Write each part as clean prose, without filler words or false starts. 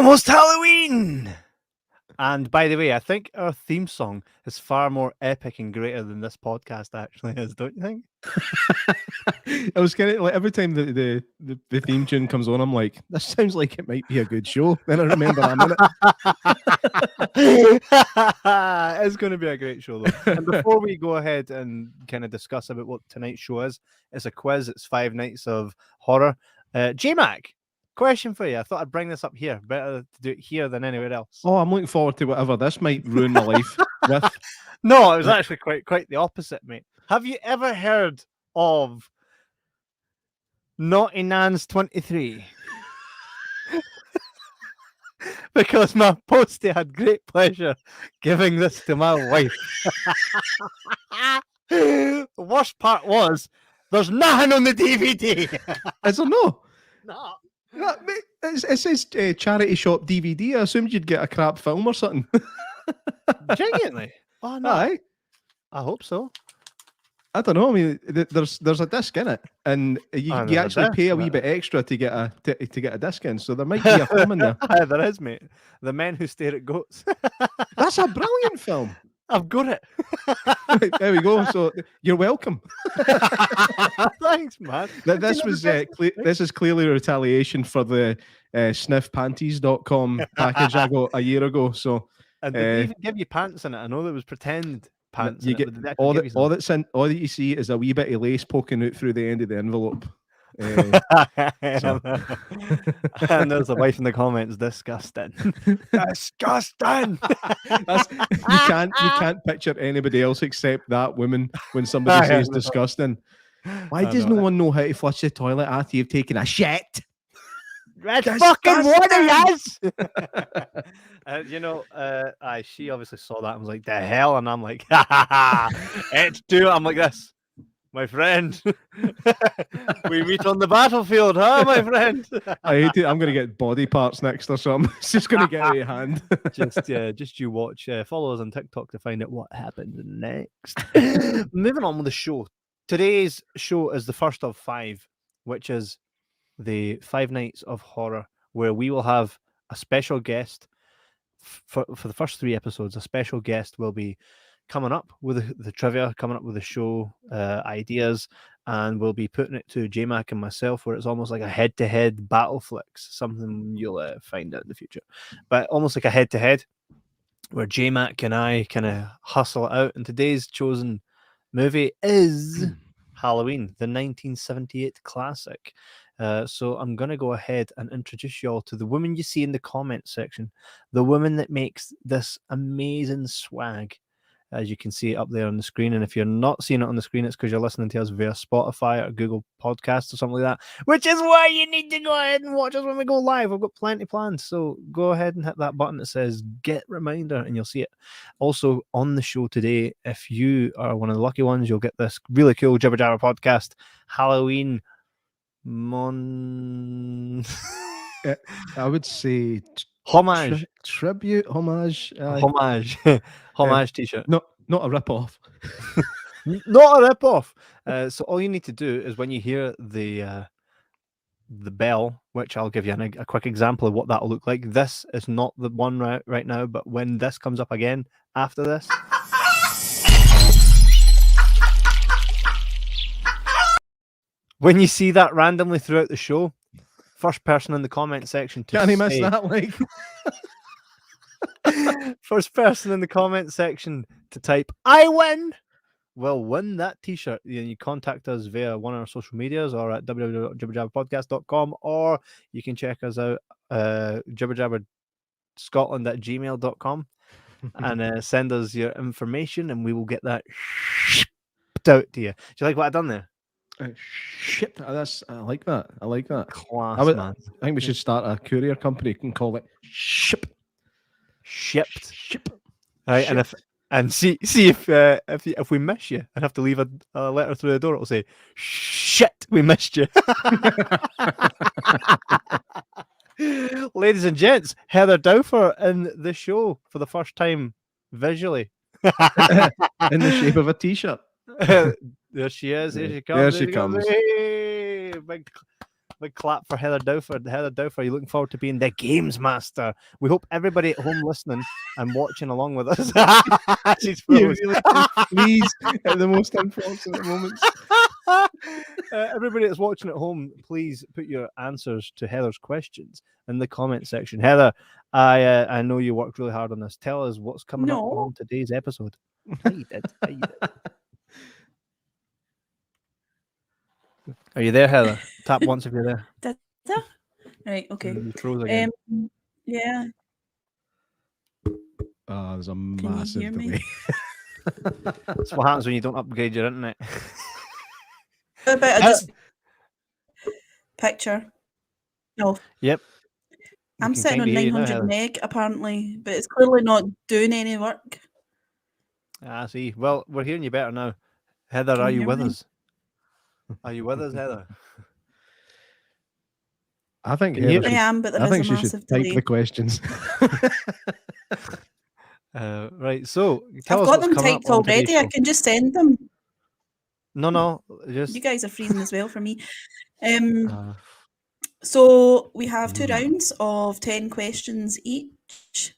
almost Halloween! And by the way, I think our theme song is far more epic and greater than this podcast actually is, don't you think? I was kind of like every time the theme tune comes on, I'm like, this sounds like it might be a good show. Then I remember I'm in it. It's going to be a great show, though. And before we go ahead and kind of discuss about what tonight's show is, it's a quiz. It's 5 nights of horror. Jay Mack, question for you. I thought I'd bring this up here. Better to do it here than anywhere else. Oh, I'm looking forward to whatever this might ruin my life with. No, it was actually quite the opposite, mate. Have you ever heard of Naughty Nan's 23? Because my postie had great pleasure giving this to my wife. The worst part was there's nothing on the DVD. Is there no? No. It says charity shop DVD. I assumed you'd get a crap film or something. Genuinely? Oh no. Aye. I hope so. I don't know. I mean, there's a disc in it, and you actually pay a wee bit extra to get a disc in. So there might be a film in there. There is, mate. The Men Who Stare at Goats. That's a brilliant film. I've got it. There we go. So you're welcome. Thanks, man. This is clearly a retaliation for the sniffpanties.com package I got a year ago. So and did they even give you pants in it? I know there was pretend pants. You get all that you see is a wee bit of lace poking out through the end of the envelope. And there's the wife in the comments. Disgusting. Disgusting. You can't picture anybody else except that woman when somebody says disgusting. Why does no one know how to flush the toilet after you've taken a shit? Red fucking water, yes. She obviously saw that and was like, "The hell!" And I'm like, "Ha ha ha! It's true." I'm like this, my friend. We meet on the battlefield, huh, my friend? I hate it. I'm gonna get body parts next or something. It's just gonna get out of hand. just you watch. Follow us on TikTok to find out what happens next. Moving on with the show. Today's show is the first of 5, which is the 5 nights of horror, where we will have a special guest for the first 3 episodes. A special guest will be coming up with the trivia, coming up with the show ideas, and we'll be putting it to J Mac and myself, where it's almost like a head-to-head battle flicks, something you'll find out in the future, but almost like a head-to-head where J Mac and I kind of hustle it out. And today's chosen movie is Halloween, the 1978 classic. So I'm going to go ahead and introduce you all to the woman you see in the comment section, the woman that makes this amazing swag, as you can see it up there on the screen. And if you're not seeing it on the screen, it's because you're listening to us via Spotify or Google Podcasts or something like that, which is why you need to go ahead and watch us when we go live. I've got plenty planned, so go ahead and hit that button that says get reminder and you'll see it. Also on the show today, if you are one of the lucky ones, you'll get this really cool Jibber Jabber podcast Halloween I would say homage, tribute, homage t-shirt. Not a rip-off. Not a rip-off. So all you need to do is when you hear the bell, which I'll give you a quick example of what that'll look like. This is not the one right now, but when this comes up again after this, when you see that randomly throughout the show, first person in the comment section to Can't miss that, like. First person in the comment section to type "I win" will win that t-shirt. You contact us via one of our social medias or at www.jibberjabberpodcast.com, or you can check us out jibberjabberscotland@gmail.com and send us your information and we will get that shipped out to you. Do you like what I've done there? Shipped. I like that. I like that. Class, man. I think we should start a courier company and call it Shipped. Right, and see if we miss you and have to leave a letter through the door, it'll say shit, we missed you. Ladies and gents, Heather Dowfer in the show for the first time visually. In the shape of a t-shirt. There she is. Here she comes. There she comes. Hey, big Big clap for Heather Dowford. Heather Dowford, you looking forward to being the games master? We hope everybody at home listening and watching along with us. She's You froze. really please at the most unfortunate moments. Everybody that's watching at home, please put your answers to Heather's questions in the comment section. Heather, I know you worked really hard on this. Tell us what's coming up on today's episode. You did. Are you there, Heather? Tap once if you're there. Right, okay. You froze again. Yeah. Oh, there's a massive delay. That's what happens when you don't upgrade your internet. What about just picture? No. Yep. I'm sitting on 900 meg apparently, but it's clearly not doing any work. I see. Well, we're hearing you better now. Heather, are you with us? Are you with us, Heather? I think I am, but there is a massive delay. Type the questions. Right, so I've got them typed already. I can just send them. No, just you guys are freezing as well for me. So we have 2 rounds of 10 questions each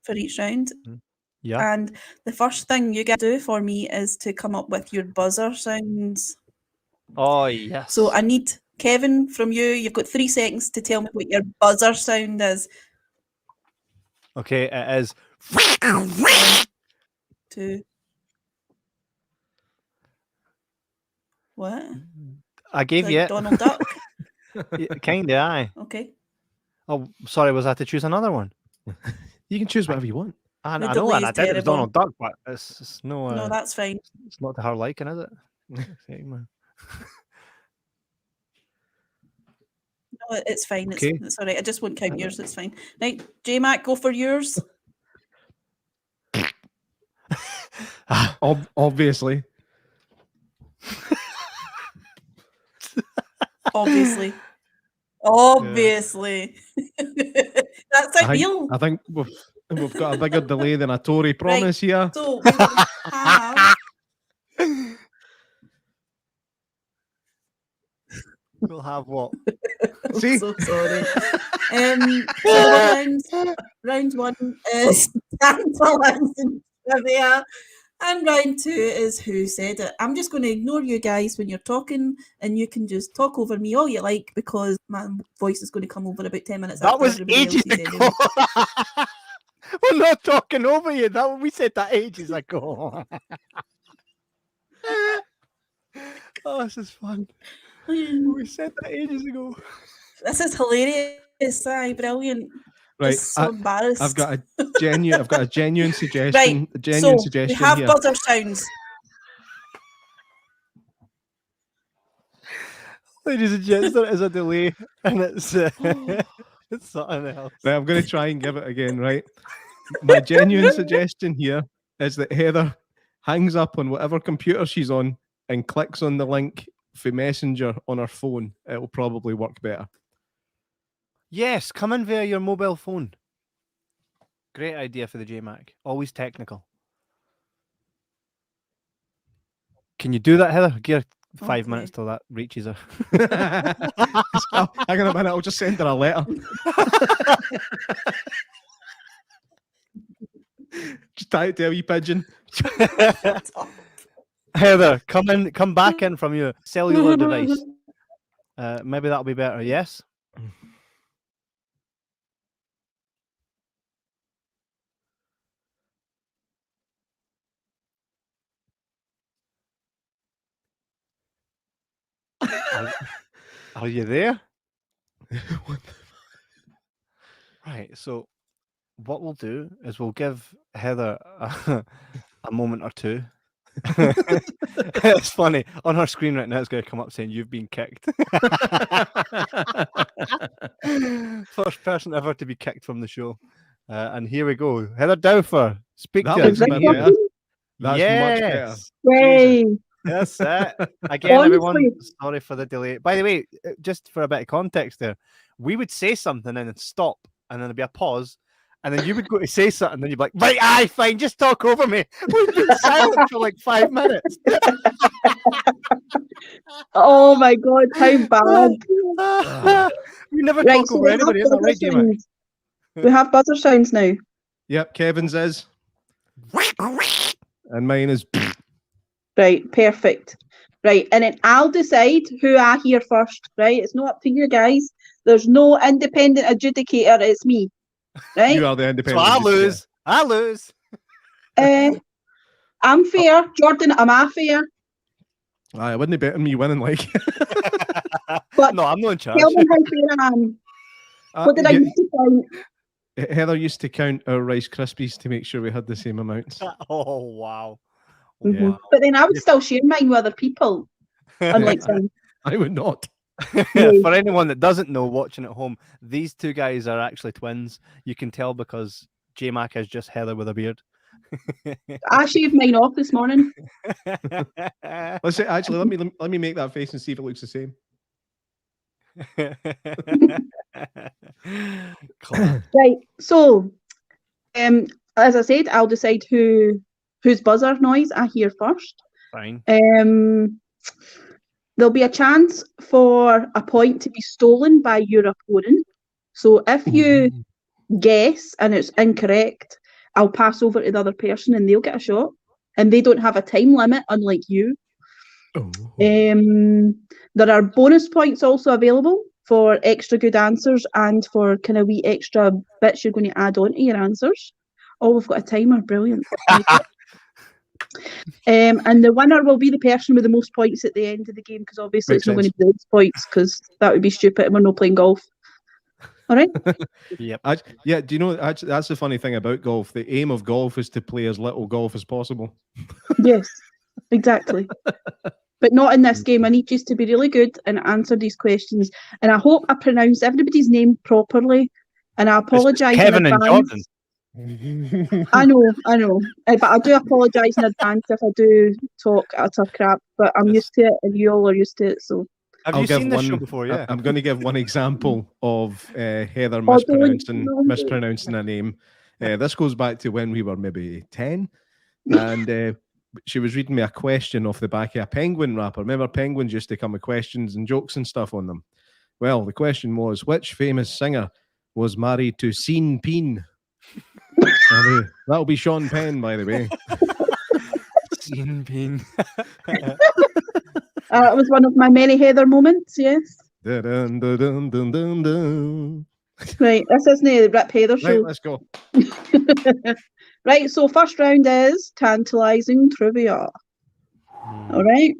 for each round. Yeah. And the first thing you guys do for me is to come up with your buzzer sounds. Oh, yes. So I need Kevin from you. You've got 3 seconds to tell me what your buzzer sound is. Okay, it is 1, 2. What? I gave you it. Donald Duck. Kinda, aye. Okay. Oh, sorry, was I to choose another one? You can choose whatever you want. I know, and I did. It was Donald Duck, but it's no. No, that's fine. It's not to her liking, is it? No, it's fine. Okay. It's all right. I just won't count yours. It's fine. Right, J Mac, go for yours. Obviously. Obviously. That's ideal. I think we've got a bigger delay than a Tory promise here. So we will have. We'll have what? See? I'm so sorry. So round 1 is Tantalizing Trivia, and round 2 is Who Said It. I'm just going to ignore you guys when you're talking, and you can just talk over me all you like because my voice is going to come over about 10 minutes. That was ages ago. We're not talking over you. We said that ages ago. Oh, this is fun. We said that ages ago. This is hilarious. Brilliant. Right, so embarrassed. I've got a genuine suggestion. Right, a genuine so suggestion we have here. buzzer sounds. Ladies and gents, there is a delay, and it's it's something else. Right, I'm going to try and give it again. Right, my genuine suggestion here is that Heather hangs up on whatever computer she's on and clicks on the link for Messenger on her phone. It will probably work better. Yes, come in via your mobile phone. Great idea for the JMac. Always technical. Can you do that, Heather? Give her 5 minutes till that reaches her. Hang on a minute, I'll just send her a letter. Just tie it to a wee pigeon. Heather, come back in from your cellular device. Maybe that'll be better. Yes. Are you there? Right. So, what we'll do is we'll give Heather a moment or two. It's funny on her screen right now. It's going to come up saying you've been kicked. First person ever to be kicked from the show. And here we go. Heather Dowfer, speak that to us. That's yes. much better. Yay! That's it. Again, everyone, sorry for the delay. By the way, just for a bit of context there, we would say something and then stop, and then there'd be a pause, And then you would go to say something, and then you'd be like, right, aye, fine, just talk over me. We've been silent for like 5 minutes. Oh my God, how bad. We never Right, talk so over we have anybody, is that buzzer right, J-Mac? sounds. We have buzzer sounds now. Yep, Kevin's is. And mine is. Right, perfect. Right, and then I'll decide who I hear first, right? It's not up to you guys. There's no independent adjudicator, it's me. Right? You are the So independent. I adjudicator. lose. I lose. I'm fair. Jordan, am I fair? Aye, I wouldn't bet on me winning, like. But No, I'm not in charge. tell me how fair I am. What did I used to count? Heather used to count our Rice Krispies to make sure we had the same amounts. Oh, wow. Mhm. Wow. But then I would still share mine with other people, unlike some. I would not. For anyone that doesn't know, watching at home, these two guys are actually twins. You can tell because J Mac is just Heather with a beard. I shaved mine off this morning. Let's say, actually, let me make that face and see if it looks the same. Right. So, as I said, I'll decide whose buzzer noise I hear first. Fine. There'll be a chance for a point to be stolen by your opponent. So if you guess and it's incorrect, I'll pass over to the other person and they'll get a shot. And they don't have a time limit, unlike you. Oh. There are bonus points also available for extra good answers and for kind of wee extra bits you're going to add on to your answers. Oh, we've got a timer. Brilliant. And the winner will be the person with the most points at the end of the game, because obviously Makes it's not going sense. to be those points, because that would be stupid and we're not playing golf. All right? Yep. Yeah, do you know, actually, that's the funny thing about golf. The aim of golf is to play as little golf as possible. Yes, exactly. But not in this game. I need you to be really good and answer these questions. And I hope I pronounced everybody's name properly. And I apologise in Kevin and advance. Jordan. I know. But I do apologise in advance if I do talk utter crap. But I'm Yes. used to it and you all are used to it. So Have I'll you give seen this one- show before? Yeah. I'm going to give one example of Heather Oh, mispronouncing a name. This goes back to when we were maybe 10, and she was reading me a question off the back of a penguin wrapper. Remember, penguins used to come with questions and jokes and stuff on them. Well, the question was, which famous singer was married to Sean Penn? That'll be Sean Penn, by the way. Sean Penn. it was one of my many Heather moments, yes. Dun, dun, dun, dun, dun, dun. Right, this isn't the Rip Heather Right, show. let's go. Right, so first round is Tantalizing Trivia. All right.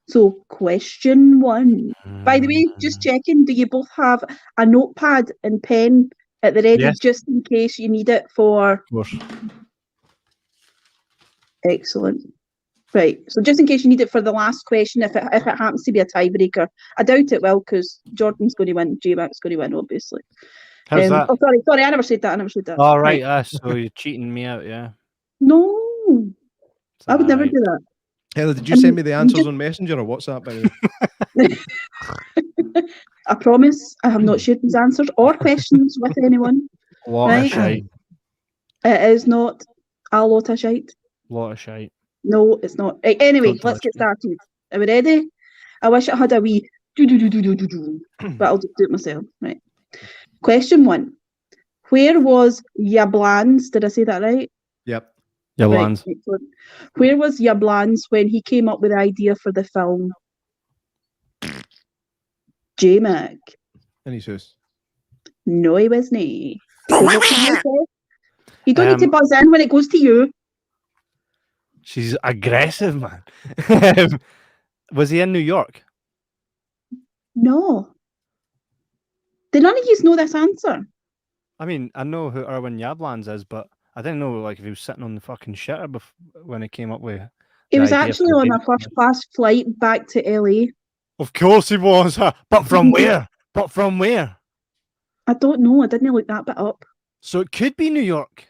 So question 1. By the way, just checking, do you both have a notepad and pen at the ready, Yes. just in case you need it for... Of course. Excellent. Right, so just in case you need it for the last question, if it happens to be a tiebreaker. I doubt it will, because Jordan's going to win, J-Mac's going to win, obviously. How's that? Oh, sorry, I never said that. All right. So you're cheating me out, yeah. No, Is I would that never right? do that. Heather, did you send me the answers on Messenger or WhatsApp, by the way? I promise I have not shared these answers or questions with anyone. Lot Right. of shite. It is not a lot of shite. Lot of shite. No, it's not. Right, anyway, Don't let's touch get me. started. Are we ready? I wish it had a wee do, but I'll just do it myself. Right. Question 1. Where was Yablans? Did I say that right? Yep. Your Right, lands. excellent. Where was Yablans when he came up with the idea for the film? J-Mac. In his house. No, he wasn't. You don't need to buzz in when it goes to you. She's aggressive, man. Was he in New York? No. Did none of you know this answer? I mean, I know who Erwin Yablans is, but I didn't know like if he was sitting on the fucking shitter when he came up with. He the was idea actually for on the a first-class flight back to LA. Of course he was, but from where? But from where? I don't know. I didn't look that bit up. So it could be New York.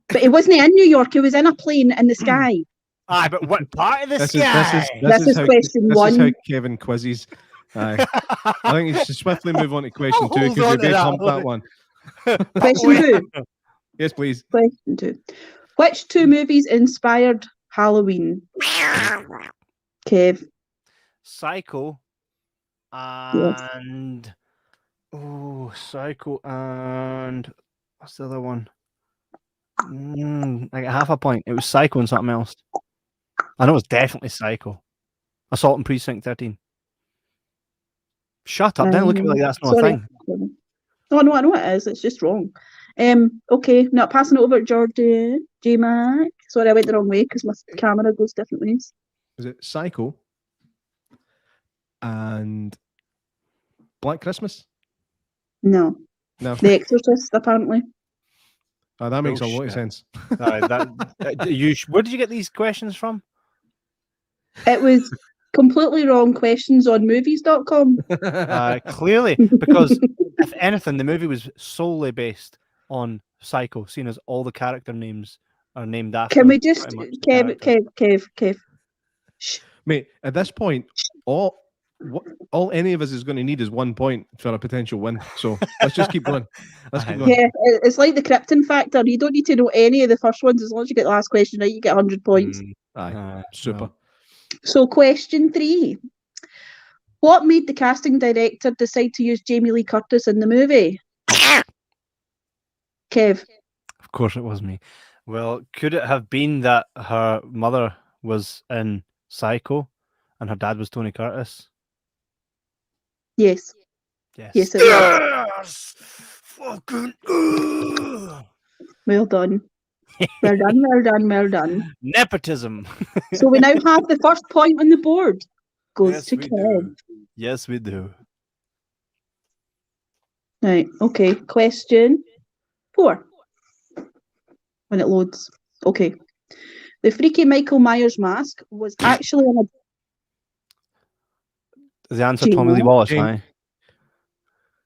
But it wasn't in New York. It was in a plane in the sky. Aye, but what part of the This sky? This is question this one. is how Kevin quizzes. Aye. I think you should swiftly move on to question 2 Hold because on we to both that humped one. that one. Question 2. Yes, please. Question 2. Which 2 movies inspired Halloween? Kev. Psycho Yes. and Psycho and what's the other one? I got half a point. It was Psycho and something else. I know it's definitely Psycho. Assault on Precinct 13. Shut up! Don't look at me like that's not a Sorry. thing. Oh no, I know it is. It's just wrong. Okay, now passing it over to Jordan J Mac. Sorry, I went the wrong way because my camera goes different ways. Is it Psycho and Black Christmas? No, No. The Exorcist apparently. Oh, that makes a lot of Bullshit. sense. Where did you get these questions from? It was completely wrong questions on movies.com. Clearly, because if anything, the movie was solely based on Psycho, seeing as all the character names are named after. Can we just pretty much the character. Kev? Shh. Mate, at this point, all any of us is going to need is 1 point for a potential win. So let's just keep going. Let's keep going. Yeah, it's like the Krypton factor. You don't need to know any of the first ones. As long as you get the last question right, you get 100 points. Aye, super. no. So question 3. What made the casting director decide to use Jamie Lee Curtis in the movie? Kev. Of course, it was me. Well, could it have been that her mother was in Psycho and her dad was Tony Curtis? Yes. Yes. Yes, it was. Yes! Fucking. Well done. Well done, well done, well done. Nepotism. So we now have the first point on the board. Goes Yes, to we Kev. do. Yes, we do. Right, okay. Question 4. When it loads. Okay. The freaky Michael Myers mask was actually on a... Is the answer Gina? Tommy Lee Wallace? Jane. Aye.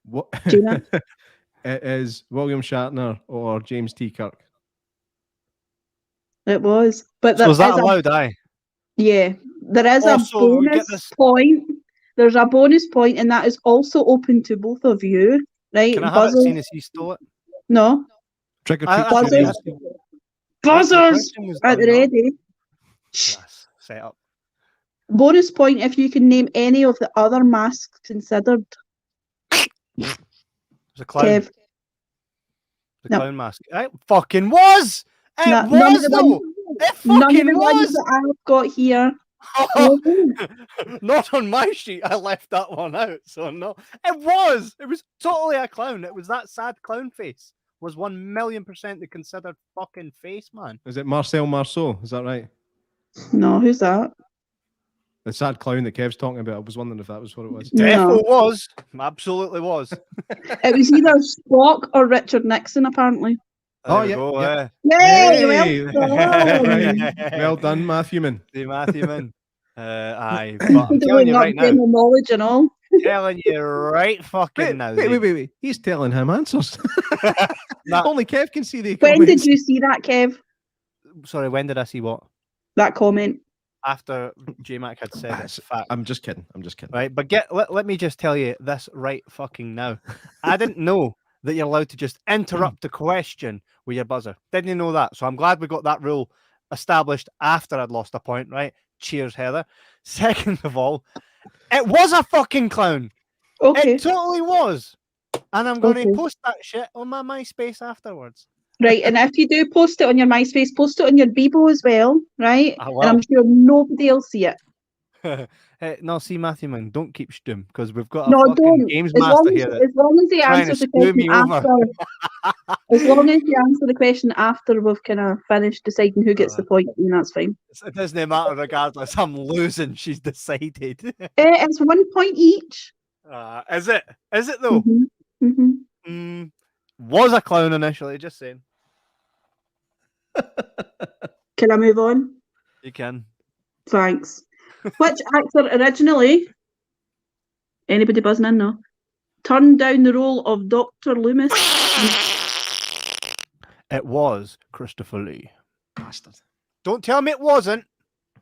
What? Gina? It is William Shatner or James T. Kirk. It was. But So there is that is a- allowed? Aye. Yeah. There is a Also, we get bonus this- point. There's a bonus point, and that is also open to both of you. Right? Can I have Buzzers? it seen as he stole it? No. Trick or I- treat. I- Buzzers. Studios. Buzzers! question was At done, the no? ready. Yes. Set up. Bonus point if you can name any of the other masks considered. It was a clown. Kev. The No. clown mask. It fucking was. It No, none of was the though. ones- It None of fucking the ones was. that I've got here. Not on my sheet. I left that one out. So no, it was. It was totally a clown. It was that sad clown face. Was 1,000,000% the considered fucking face, man. Is it Marcel Marceau? Is that right? No, who's that? The sad clown that Kev's talking about. I was wondering if that was what it was. No. Defo was. Absolutely was. It was either Spock or Richard Nixon, apparently. Oh, There we yeah, go, yeah. Yay! Hey! Well done. Well done, Matthew man. See Matthew man. Aye, but I'm telling Doing you up right now. general knowledge and all. Telling you right fucking now. Wait. He's telling him answers. Nah, Only Kev can see the When comments. did you see that, Kev? sorry, when did I see what? That comment. After J Mac had said it's fact. I'm just kidding. Right, but let me just tell you this right fucking now. I didn't know that you're allowed to just interrupt the question with your buzzer. Didn't know that. So I'm glad we got that rule established after I'd lost a point, right? Cheers, Heather. Second of all, it was a fucking clown. Okay. It totally was. And I'm going Okay. to post that shit on my MySpace afterwards. Right, and if you do post it on your MySpace, post it on your Bebo as well, right? I And will. I'm sure nobody will see it. Hey, no, see, Matthew, man, don't keep stum because we've got a No, fucking don't. games As long master as, here that's as long as he trying to answers the screw me question over. after, as long as you answer the question after we've kind of finished deciding who gets the point, then that's fine. It doesn't matter regardless. I'm losing. She's decided. It's 1 point each. Is it? Is it though? Was a clown initially. Just saying. Can I move on? You can. Thanks. Which actor originally, anybody buzzing in now, turned down the role of Dr. Loomis? It was Christopher Lee. Bastard. Don't tell me it wasn't.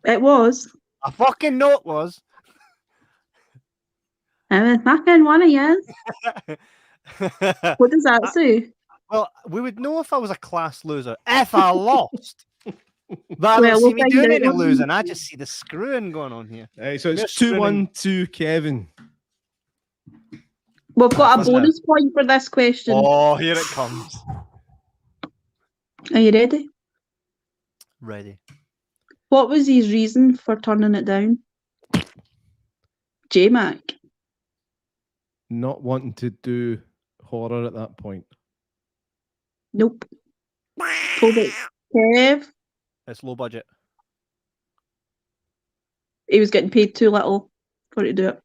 It was. I fucking know it was. I was fucking one of you. What does that say? Well, we would know if I was a class loser if I lost. But I don't Well, see we'll me find doing out any one. losing. I just see the screwing going on here. So We're it's 2-1 to Kevin. We've got a What's that? bonus point for this question. Oh, here it comes. Are you ready? Ready. What was his reason for turning it down? J Mac. Not wanting to do horror at that point. Nope. Hold it. Kev. It's low budget. He was getting paid too little for it to do it.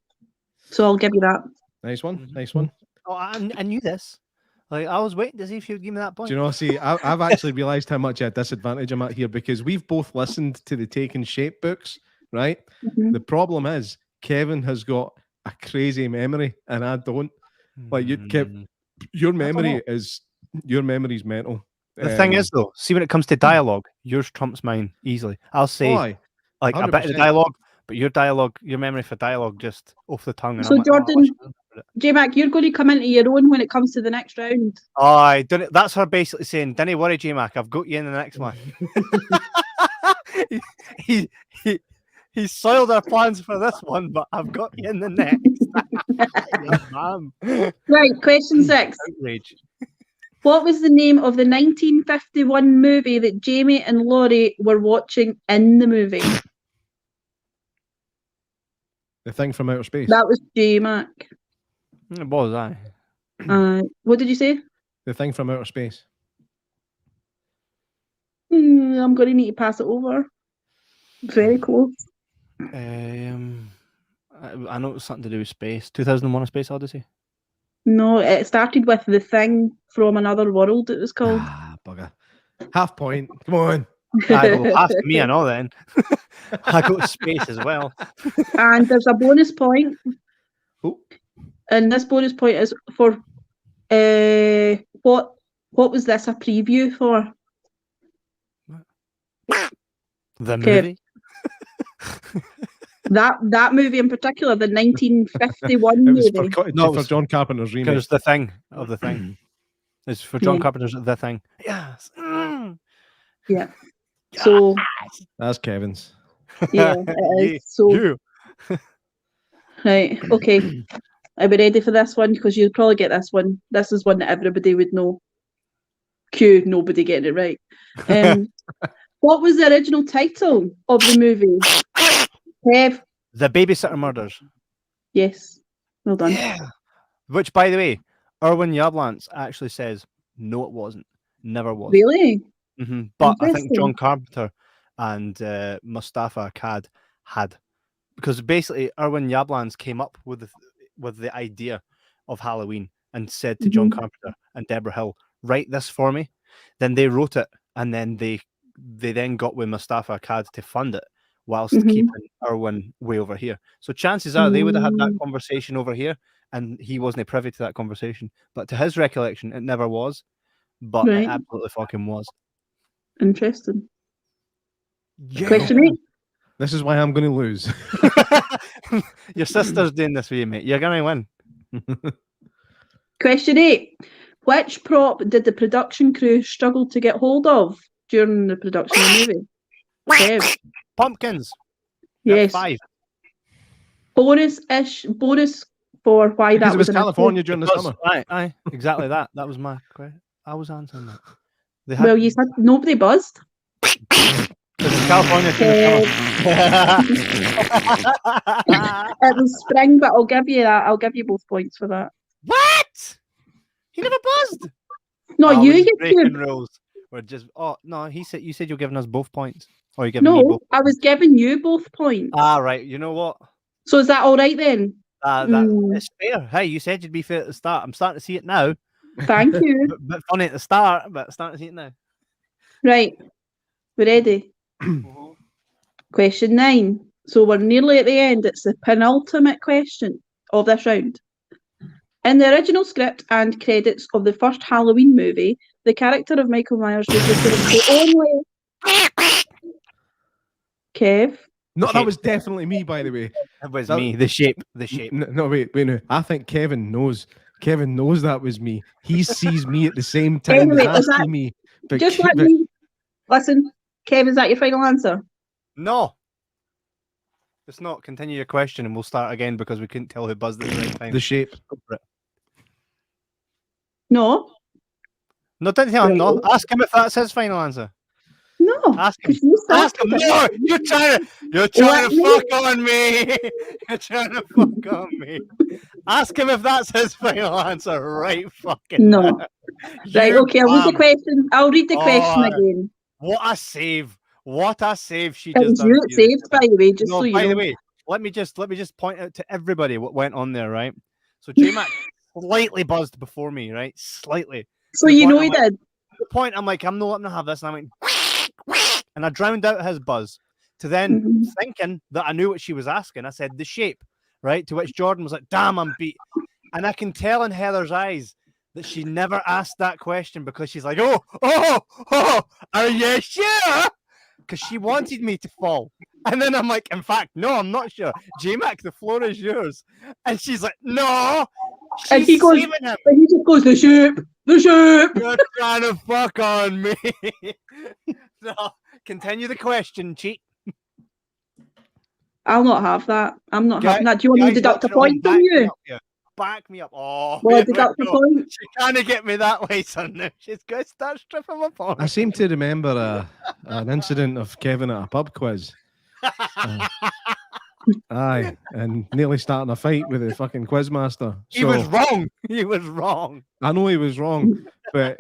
So I'll give you that. Nice one. Mhm. Nice one. Oh, I knew this. Like, I was waiting to see if he would give me that point. Do you know, see, I've actually realised how much a disadvantage I'm at here because we've both listened to the Taking Shape books, right? Mhm. The problem is Kevin has got a crazy memory and I don't. Like you, Kev, your memory's mental. The thing is, though, see when it comes to dialogue, yours trumps mine easily. I'll say Aye, like a bit of the 100%. dialogue, but your memory for dialogue, just off the tongue. And So I'm like, Jordan, oh, I should remember it. J Mac, you're going to come into your own when it comes to the next round. Aye, don't. That's her basically saying, "Don't worry, J-Mac, I've got you in the next one." he soiled our plans for this one, but I've got you in the next. Yes, ma'am. Right, question 6. Outrage. What was the name of the 1951 movie that Jamie and Laurie were watching in the movie? The Thing from Outer Space. That was J Mac. It was I. What did you say? The Thing from Outer Space. I'm going to need to pass it over. Very close. I know it was something to do with space. 2001: A Space Odyssey. No, it started with The Thing from Another World, it was called. Bugger. Half point. Come on. Well, pass to me, I know then. I got space as well. And there's a bonus point. Oh. And this bonus point is for what was this a preview for? The Okay. movie. That movie in particular, the 1951 It was movie. for, No, it for was- John Carpenter's remake. Because the thing of the thing. It's for John Yeah. Carpenter's The Thing. Yes. Mm. Yeah. So That's Kevin's. yeah, it is. So You. right, okay. Are we ready for this one? Because you'll probably get this one. This is one that everybody would know. Cue nobody getting it right. What was the original title of the movie? Kev? The Babysitter Murders. Yes. Well done. Yeah. Which, by the way, Erwin Yablans actually says, no, it wasn't. Never was. Really? But I think Interesting. John Carpenter and Mustafa Akkad had. Because basically, Erwin Yablans came up with the idea of Halloween and said to John Carpenter and Deborah Hill, write this for me. Then they wrote it, and then they then got with Mustafa Akkad to fund it, whilst keeping Erwin way over here. So chances are they would have had that conversation over here, and he wasn't privy to that conversation. But to his recollection, it never was. But Right. it absolutely fucking was. Interesting. Yeah. Question 8. This is why I'm going to lose. Your sister's doing this for you, mate. You're gonna win. Question 8. Which prop did the production crew struggle to get hold of during the production of the movie? Kev? Pumpkins. Yes. 5. Bonus for why Because that it was an California during the Because- summer. Aye, exactly that. That was my question. I was answering that. They issue. Well, you said nobody buzzed. because it's California during the summer. It was spring, but I'll give you that. I'll give you both points for that. What? He never buzzed. No, Oh, you we're just get breaking to. rules. We're just. Oh no, you said you're giving us both points, or you're giving me No, both. I was giving you both points. Ah, right. You know what? So is that all right then? It's fair. Hey, you said you'd be fair at the start. I'm starting to see it now. Thank you. Bit funny at the start, but starting to see it now. Right. We're ready. Question 9. So we're nearly at the end. It's the penultimate question of this round. In the original script and credits of the first Halloween movie, the character of Michael Myers was the only. Kev? No, Shape. that was definitely me, by the way. It was That- me. The shape. No, wait, no. I think Kevin knows Kevin knows that was me. He sees me at the same time Anyway, as I is that- see me. But Just let but me listen. Kev, is that your final answer? No. It's not. Continue your question and we'll start again because we couldn't tell who buzzed at the right time. the shape. Go for it. No. No, don't tell him Right. no. Ask him if that's his final answer. No. Ask him. 'Cause you Ask him. started it. No, you're trying Let to me- fuck on me. You're trying to fuck on me. Ask him if that's his final answer right fucking No. now. Right, You okay, I'll read the bam. question. I'll read the question Oh, again. What a save. What a save she It just was done. you for that you there, saved, Gemma. by the way, just No, so you by know. the way, let me just point out to everybody what went on there, right? So J Mac slightly buzzed before me, right? Slightly. So the you point know I'm he like- did. At the point I'm like, I'm not letting him have this, and I went and I drowned out his buzz. To then Mhm. thinking that I knew what she was asking, I said the shape, right? To which Jordan was like, damn, I'm beat. And I can tell in Heather's eyes that she never asked that question because she's like, oh, are you sure? Because she wanted me to fall. And then I'm like, in fact, no, I'm not sure. J-Mac, the floor is yours. And she's like, no. And She's he goes- saving him. But he just goes, the shape. You're trying to fuck on me. So, continue the question, cheat. I'll not have that. I'm not Guy- having that. Do you want me to Guys deduct a watching at home, point from back me you? up here. Back me up. Oh, Will I here we deduct a go. point? She's trying to get me that way, son. Now she's going to start stripping my point. I seem to remember an incident of Kevin at a pub quiz. Aye, and nearly starting a fight with the fucking quizmaster. He was So, wrong. He was wrong. I know he was wrong, but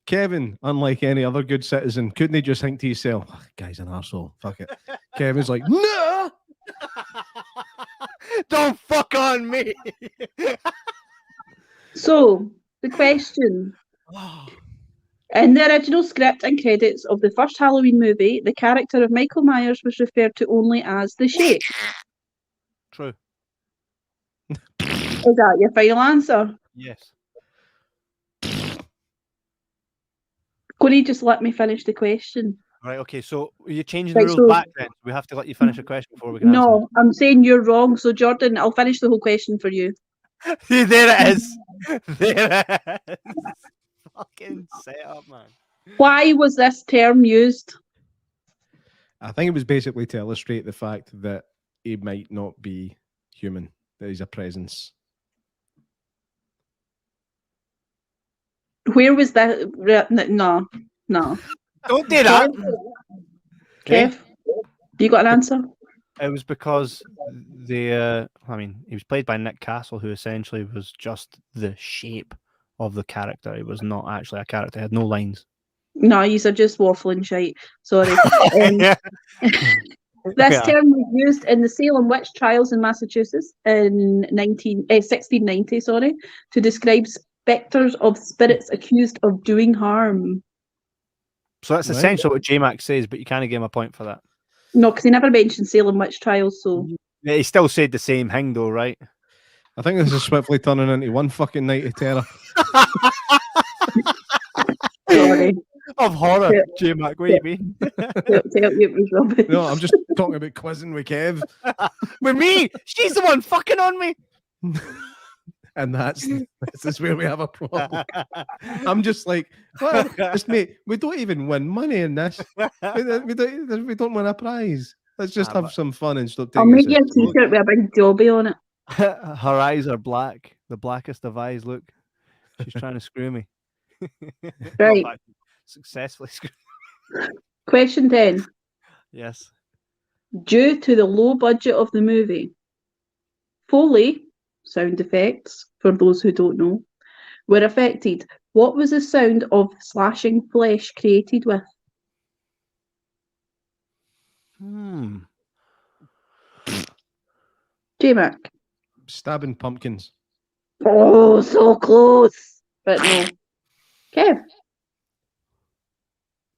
Kevin, unlike any other good citizen, couldn't he just think to himself, "Oh, guy's an arsehole, fuck it." Kevin's like, no! Don't fuck on me. So, the question. In the original script and credits of the first Halloween movie, the character of Michael Myers was referred to only as the Shape. True. Is that your final answer? Yes. Could you just let me finish the question? Right. Okay. So you're changing Right, the rules so- back then. We have to let you finish a question before we can answer. No, I'm saying you're wrong. So, Jordan, I'll finish the whole question for you. See, there it is. There it is. Fucking set up, man. Why was this term used? I think it was basically to illustrate the fact that he might not be human, that he's a presence. Where was that? No. Don't do that. Kev, you got an answer? It was because he was played by Nick Castle, who essentially was just the shape of the character. He was not actually a character. He had no lines. No, you are just waffling shite. Sorry. Yeah. This Yeah. term was used in the Salem witch trials in Massachusetts in 1690, to describe spectres of spirits accused of doing harm. So that's Right. essentially what J-Mac says, but you can't give him a point for that. No, because he never mentioned Salem witch trials, so Yeah, he still said the same thing, though, right? I think this is swiftly turning into one fucking night of terror. sorry. Of horror, Yeah. J-Mac. What do you mean? Tell you it was rubbish. No, I'm just talking about quizzing with Kev. With me? She's the one fucking on me. And this is where we have a problem. I'm just like, what? Just mate, we don't even win money in this. We don't win a prize. Let's just have some fun and stop I'll taking make this you a as joke. t-shirt with a big jobby on it. Her eyes are black, the blackest of eyes. Look, she's trying to screw me. Not Right. back- Successfully screw. Question 10. Yes. Due to the low budget of the movie, Foley, sound effects, for those who don't know, were affected. What was the sound of slashing flesh created with? J-Mac. Stabbing pumpkins. Oh, so close. But no. Kev.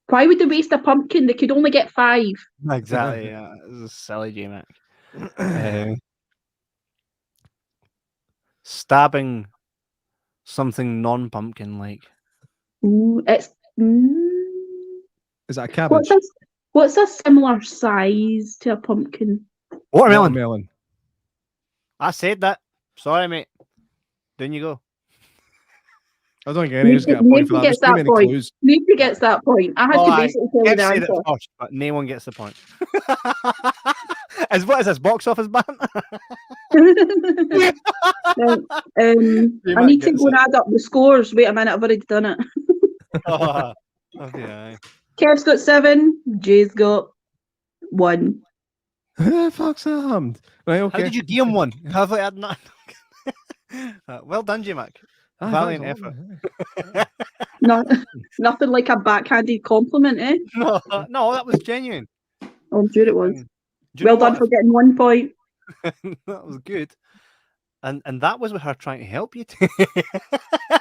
Why would they waste a pumpkin? They could only get 5. Exactly. Yeah. This is silly, J-Mac. Stabbing something non-pumpkin like. It's Is that a cabbage? what's a similar size to a pumpkin? Watermelon. Watermelon. I said that. Sorry, mate. Down you go. I don't think any of us get a point for that. There's too many clues. Nobody gets that point. I had to basically tell you the said answer. it first, but no one gets the point. What is this, box office ban? Right, I need to go and add up the scores. Wait a minute, I've already done it. Okay. Kev's got 7, Jay's got 1. Fuck's armed. Right, okay. How did you give him one? Have I had none? Well done, J Mac. Valiant effort. No, nothing like a backhanded compliment, eh? No, that was genuine. Oh, I'm sure it was. Do you Well know done what? for getting 1 point. That was good. And that was with her trying to help you.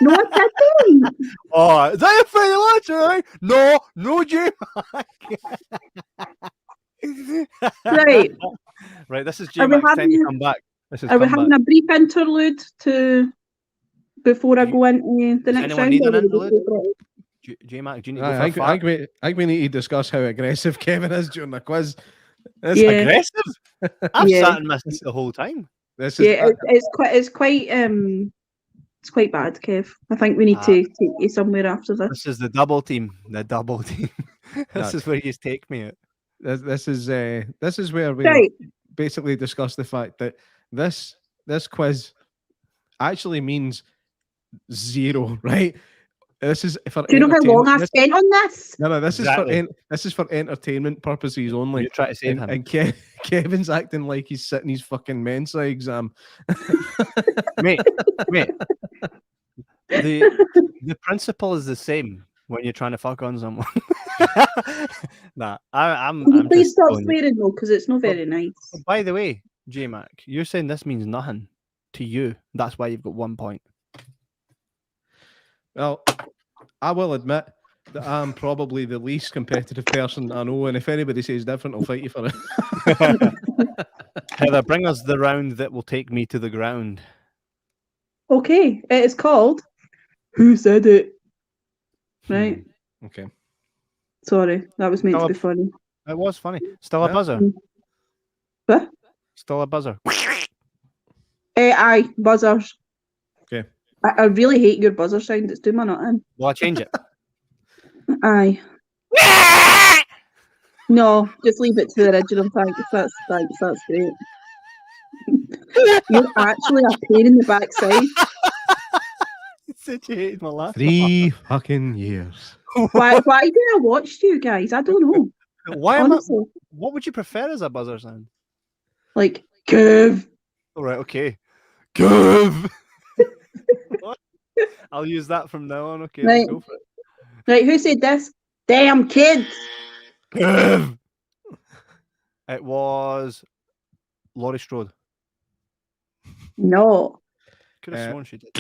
No, I didn't. Oh, is that your final answer, right? No, J Mac. Right. Right, this is J Mac's time to come back. Are we having a brief interlude before I go into the next anyone round? need an or will we interlude? go for it? J Mac, do you need to I go for a think fart? I think we need to discuss how aggressive Kevin is during the quiz. It's Yeah. aggressive. I've Yeah. sat and missed it the whole time. This is Yeah, it's quite bad, Kev. I think we need to take you somewhere after this. This is the double team. This is where you take me out. this is where we Right. basically discuss the fact that this quiz actually means 0, right? This is for Do you know how long I've this- spent on this? No, this Exactly. is for entertainment purposes only. You try to save him. And Kevin's acting like he's sitting his fucking Mensa exam. mate. The principle is the same when you're trying to fuck on someone. Nah, I'm Please just stop going- swearing though, because it's not very nice. By the way, J Mac, you're saying this means nothing to you. That's why you've got 1 point. Well, I will admit that I'm probably the least competitive person I know, and if anybody says different, I'll fight you for it. Heather, bring us the round that will take me to the ground. Okay, it is called Who Said It? Right. Okay. Sorry, that was meant to be funny. It was funny. Still a Yeah. buzzer. What? Still a buzzer. Aye, buzzers. Okay. I really hate your buzzer sound. It's doing my nut in. Will I change it? Aye. No, just leave it to the original. Thanks. That's great. You're actually a pain in the backside. You said you hated my laugh. 3 fucking years. Why did I watch you guys? I don't know. Why am I? Honestly. What would you prefer as a buzzer sound? Like, Kev. All right, okay. Kev. What? I'll use that from now on. Okay, Right. let's go for it. Right, who said this? Damn kids. Kev. It was Laurie Strode. No. Could have sworn she did.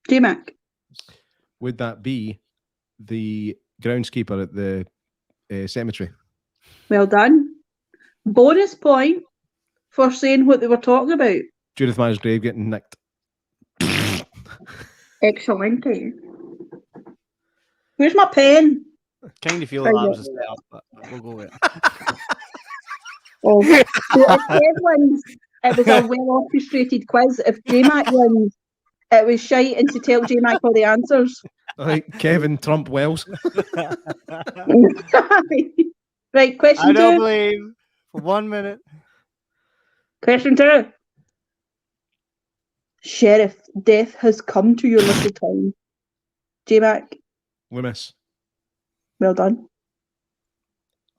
J-Mac. Would that be the groundskeeper at the cemetery? Well done. Bonus point for saying what they were talking about. Judith Myers' grave getting nicked. Excellent. Where's my pen? Kind of feel that was a setup, but we'll go with it. Oh, so if Kev wins, it was a well orchestrated quiz. If J-Mac wins, it was shite and to tell J-Mac all the answers. Like Kevin Trump Wells. Right, I question don't 2. believe for 1 minute. Question 2. Sheriff, death has come to your little town. J-Mac, We miss. well done.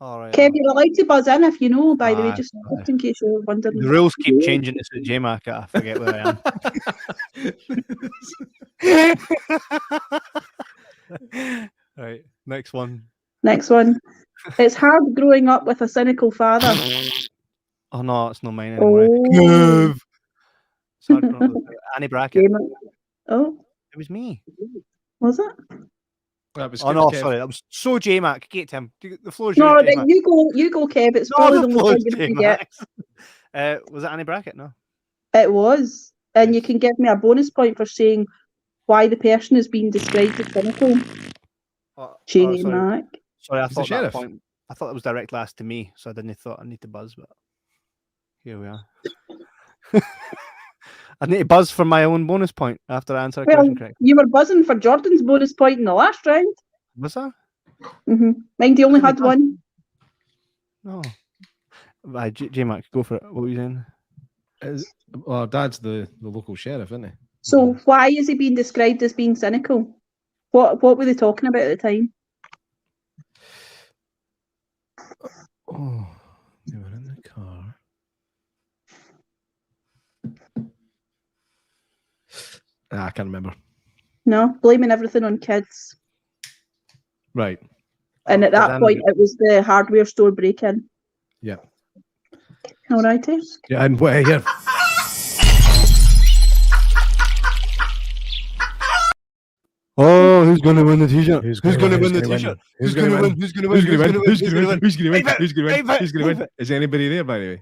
All right. Kev, you're allowed to buzz in if you know, by the way, Aye, just in case you're wondering. The rules keep changing to suit J-Mac. I forget where I am. Right, next one. Next one. It's hard growing up with a cynical father. Oh no, it's not mine anymore. Oh, Sorry, Annie Brackett. J-Mac. Oh, It was me. was it? That was Oh no, Kev. sorry, that was so J-Mac. Get him. The floor's No, yours, then J-Mac. you go, Kev. It's No, probably the the floor's only thing you get. J-Mac. Was it Annie Brackett? No. It was. And you can give me a bonus point for saying why the person is being described as cynical. Sorry. J-Mac. Sorry, I He's the thought that sheriff. point. I thought that was directly asked to me, so I didn't thought I need to buzz, but here we are. I need to buzz for my own bonus point after I answer a Well, question correctly. you were buzzing for Jordan's bonus point in the last round. Was that? Mind you only Really had one. No. Right, J-Mac, go for it. What were you saying? Well, Dad's the local sheriff, isn't he? So why is he being described as being cynical? What were they talking about at the time? Oh, they were in the car. I can't remember. No, blaming everything on kids. Right. And at that point, it was the hardware store break-in. Yeah. All right, eh? Yeah, and where here? Oh, who's going to win the t-shirt? Who's going to gonna win the win? t-shirt? Who's going to win? Who's going to Who's win? going to win? Who's going to win? Who's going to win? Who's Who's going to win? Who's going to Win? win? Is anybody there, by the way?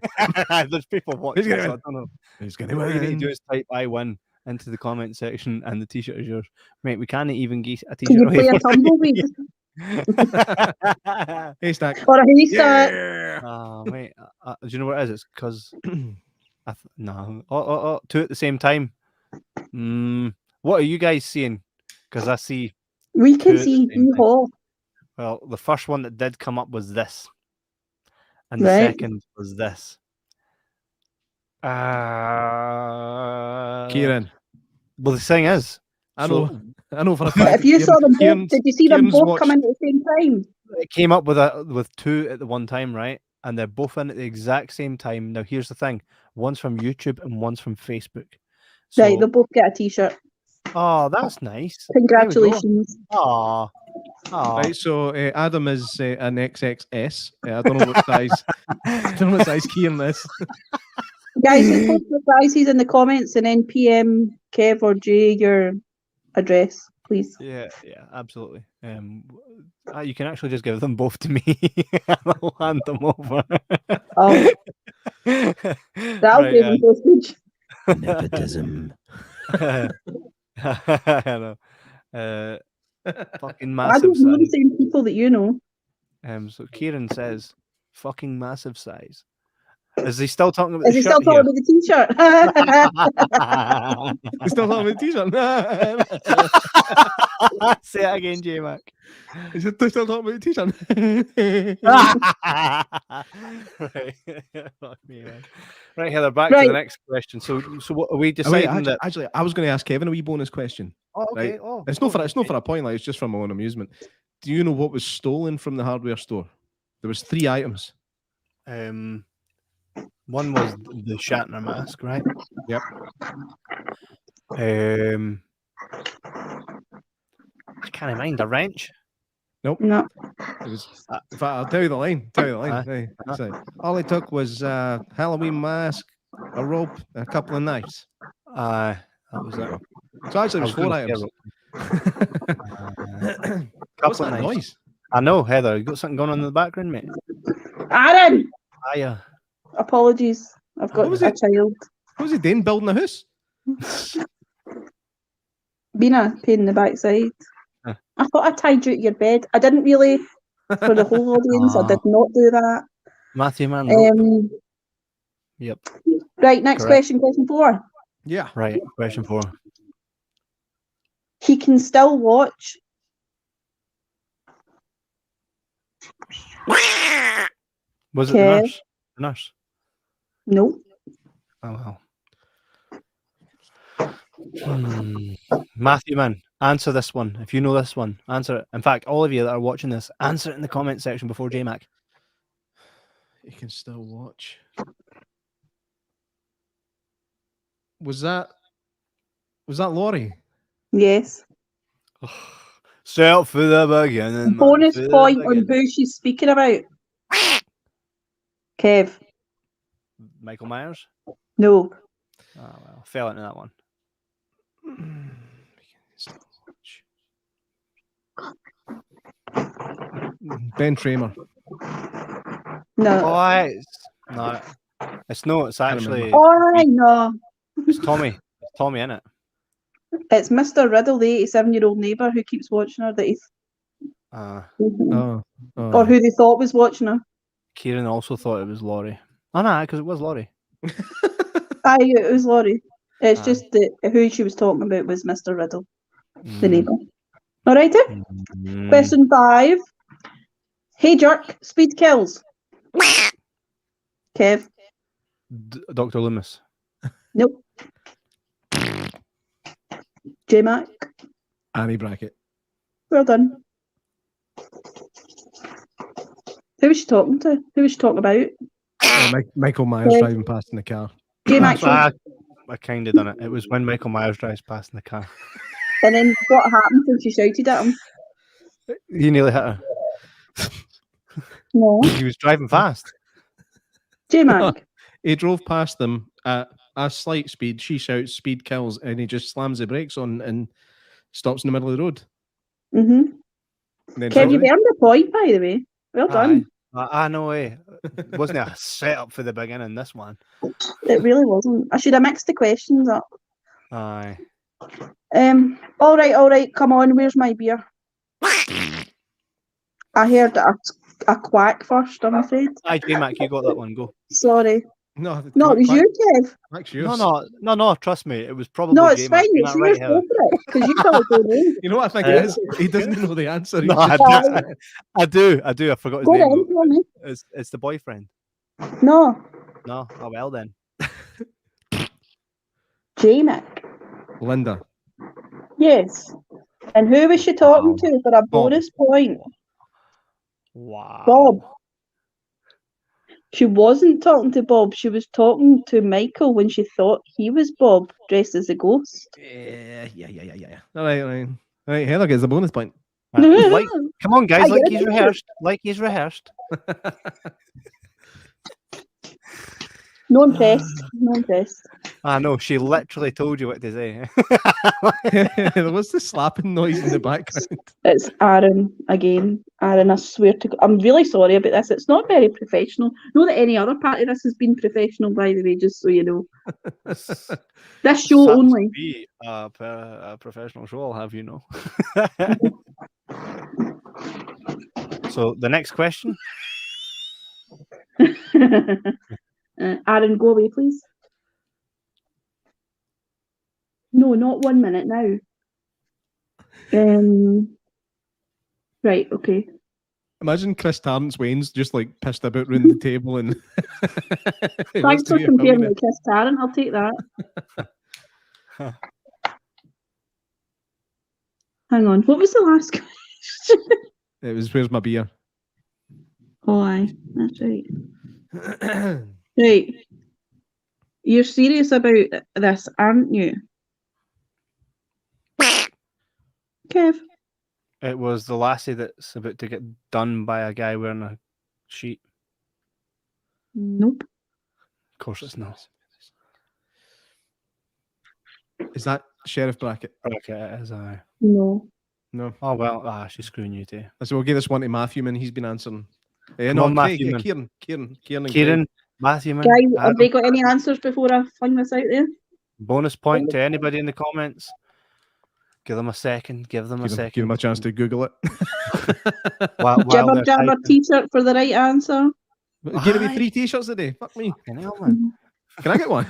There's people watching. Who's gonna so win? I don't know. Who's going to What you need to do win? is type "I win" into the comment section, and the t-shirt is yours, mate. We can't even get a Can you t-shirt play a away. tumbleweed Haystack. or a haystack? Yeah. Oh, mate. Do you know what it is? It's because no. Oh, two at the same time. What are you guys seeing? Because I see. We can Two at the see same Hee time. Haw. Well, the first one that did come up was this, and the Right. second was this. Kieran. Well, the thing is, I so know for a But fact. if you saw them both, Kieran's- did you see them Kieran's both watched- come in at the same time? it came up with two at the one time, right? And they're both in at the exact same time. Now, here's the thing: one's from YouTube and one's from Facebook. So, Right, they'll both get a t-shirt. oh, that's nice. Congratulations. Oh, Right, so Adam is an XXS. I don't know what size. I don't know what size Kieran is. Guys, just post the sizes in the comments and then PM Kev or Jay your address, please. yeah, absolutely. You can actually just give them both to me, and I'll hand them over. Oh, that'll give them postage. Nepotism. I know. Fucking I massive don't know the size. same people that you know. So Kieran says, "Fucking massive size." Is he still talking about Is the he still shirt talking about the t-shirt? here? He's still talking about t-shirt. Say it again, J Mac. He's still talking about the t-shirt. Right. Fuck me, man. Right, Heather, back to Right. the next question. So what are we Wait, deciding that? actually, I was going to ask Kevin a wee bonus question. Oh, okay. right. Oh, It's not for a point, like it's just for my own amusement. Do you know what was stolen from the hardware store? There was 3 items. One was the Shatner mask, right? Yep. I can't mind a wrench. No. It was. In fact, I'll tell you the line. Hey, so all it took was a Halloween mask, a rope, and a couple of knives. That was it. So actually, it was 4 gonna items. Couple What's of that knives. noise? I know, Heather. You got something going on in the background, mate? Aaron! Hiya. Apologies. I've got What was a it? child. What was he doing building a house? Being a pain in the backside. Huh. I thought I tied you to your bed. I didn't really, for the whole audience, I did not do that. Matthew Man. Rope. Yep. Right, next Correct. question 4. Yeah. Right. Question 4. He can still watch. Was it the Kev. nurse? The nurse. No. Oh well. Matthew Man, answer this one. If you know this one, answer it. In fact, all of you that are watching this, answer it in the comment section before J-Mac. You can still watch. Was that Laurie? Yes. Set for the beginning. man, Bonus for the point on beginning. who she's speaking about. Kev. Michael Myers. No. Oh well, fell into that one. You can still watch. Ben Tramer. No. Oh, no, it's no. It's Can't actually remember. Oh, I know. it's Tommy. It's Tommy in it. It's Mr. Riddle, the 87-year-old neighbour who keeps watching her, that he's, Oh. or who they thought was watching her. Kieran also thought it was Laurie. Oh no, because it was Laurie. Aye, it was Laurie. It's Aye. just that who she was talking about was Mr. Riddle, the Mm. neighbour. All righty. Mm. Question 5. Hey jerk, speed kills. Kev. Dr. Loomis. Nope. J Mac. Annie Brackett. Well done. Who was she talking to? Who was she talking about? Michael Myers Kev. driving past in the car. J Mac. I kind of done it. It was when Michael Myers drives past in the car. And then what happened when she shouted at him? He nearly hit her. No. He was driving fast. J Mac. He drove past them at a slight speed. She shouts, "Speed kills," and he just slams the brakes on and stops in the middle of the road. Mm-hmm. And then Kev, drives you've away. earned a point, by the way. Well done. I know, eh? Wasn't it a setup for the beginning, this one? It really wasn't. I should have mixed the questions up. Aye. All right. Come on, where's my beer? I heard a quack first, I'm afraid. Aye, J-Mac, you got that one, go. Sorry. No, No, it was you, Kev. Quack's yours. No, trust me, it was probably No, it's J-Mac. fine. You're It's not yours. right Go here. for it. Because you probably don't know. You know what I think it is? He doesn't know the answer. He's No, just- I do. I forgot his Go name. on, tell me. It's the boyfriend. No, No, oh well then. J-Mac. Linda. Yes. And who was she talking to for a bonus point? Wow. Bob. She wasn't talking to Bob. She was talking to Michael when she thought he was Bob, dressed as a ghost. Yeah. All right. Heather gets the bonus point. Like, come on, guys, I like get he's it. rehearsed. Like he's rehearsed. No impressed. No impressed. I know, she literally told you what to say. What's the slapping noise in the background? It's Aaron again. Aaron, I swear to God, I'm really sorry about this. It's not very professional. Not that any other part of this has been professional, by the way, just so you know. This show Sucks only. to be a professional show, I'll have you know. So the next question. Aaron, go away, please. No, not 1 minute now. Right, okay. Imagine Chris Tarrant's Wayne's just like pissed about round the table and he wants Thanks to for be a comparing billionaire. with Chris Tarrant. I'll take that. Hang on. What was the last question? It was where's my beer? Oh, aye. That's right. Right. You're serious about this, aren't you? Kev? It was the lassie that's about to get done by a guy wearing a sheet. Nope. Of course it's not. Is that Sheriff Brackett? Okay, it is I. No. No. Oh well, she's screwing you too. So we'll give this one to Matthew Man. He's been answering. Come No, on, Craig, Matthew Man. Kieran, and Kieran, Matthew, man. Guys, have they got any answers before I fling this out there? Bonus point to anybody in the comments. Give them a second. Give them a second. Give him a chance to Google it. While Jibber they're Jabber typing. t-shirt for the right answer. Give me Aye. 3 t-shirts a day. Fuck me. Fucking hell, man. Can I get one?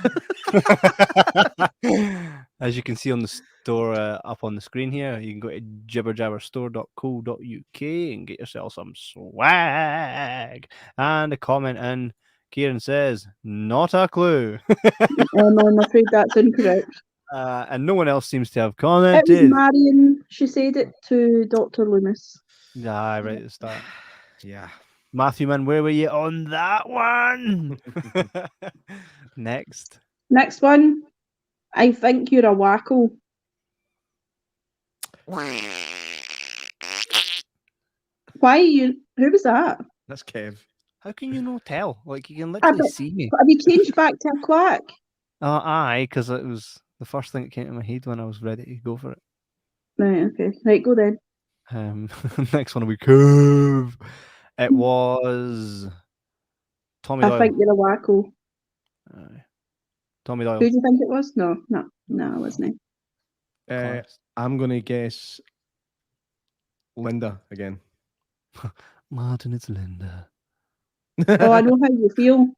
As you can see on the store up on the screen here, you can go to jibberjabberstore.co.uk and get yourself some swag. And a comment in. Kieran says, not a clue. I'm afraid that's incorrect. And no one else seems to have It was commented. Marion. She said it to Dr. Loomis. Aye, right at the start. Yeah. Matthew, man, where were you on that one? Next. Next one. I think you're a wacko. Why are you? Who was that? That's Kev. How can you not tell? Like, you can I literally bet- see me. Have you changed back to a quack? Aye, because it was the first thing that came to my head when I was ready to go for it. Right, okay. Right, go then. Next one will be Kev. It was Tommy Doyle. I think you're a wacko. Aye. Tommy Doyle. Who do you think it was? No, it wasn't. Class. I'm going to guess Linda again. Martin, it's Linda. Oh, I know how you feel.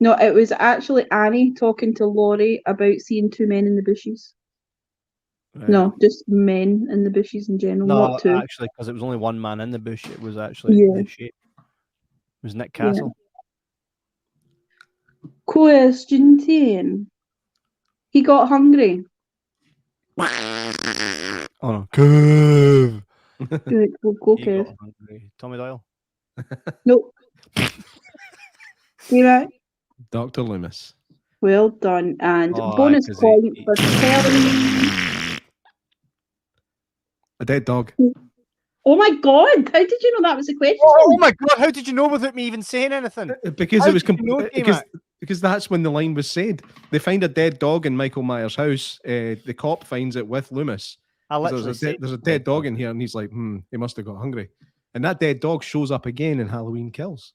No, it was actually Annie talking to Laurie about seeing two men in the bushes. Right. No, just men in the bushes in general, No, not two. actually, because it was only one man in the bush. It was actually Yeah. the shape. It was Nick Yeah. Castle. Question 10. He got hungry. Oh no, Kev. Good, we'll go, He Kev. got hungry. Tommy Doyle. Nope. See that? Dr. Loomis. Well done. And Oh, aye, bonus 'cause point he- for telling. A dead dog. Oh my god! How did you know that was the question? Oh my god! How did you know without me even saying anything? Because How it was did you know, because that's when the line was said. They find a dead dog in Michael Myers' house. The cop finds it with Loomis. I 'Cause literally said there's a dead dog in here, and he's like, he must have got hungry. And that dead dog shows up again in Halloween Kills.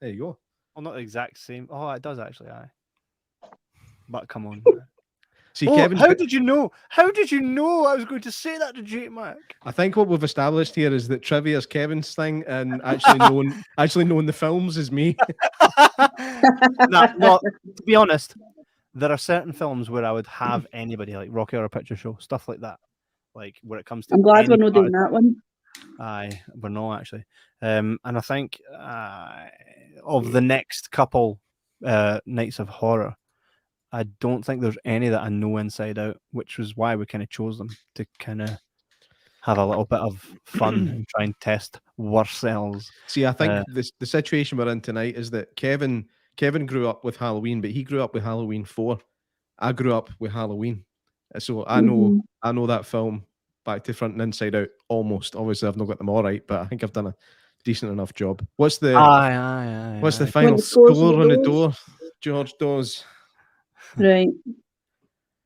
There you go. Well, not the exact same. Oh, it does actually. Aye. But come on. See, Oh, Kevin's how bit- did you know? How did you know I was going to say that to Jay Mack? I think what we've established here is that trivia is Kevin's thing, and actually knowing the films is me. No, to be honest, there are certain films where I would have anybody like Rocky Horror Picture Show, stuff like that. Like where it comes to I'm glad we're any not part doing that one. Aye, we're not actually. And I think of the next couple nights of horror, I don't think there's any that I know inside out, which was why we kind of chose them to kind of have a little bit of fun and try and test ourselves. See, I think the situation we're in tonight is that Kevin grew up with Halloween, but he grew up with Halloween 4. I grew up with Halloween, so I know that film back to front and inside out almost. Obviously, I've not got them all right, but I think I've done a decent enough job. What's the Aye. final When it goes score on the doors. door? George Dawes. Right.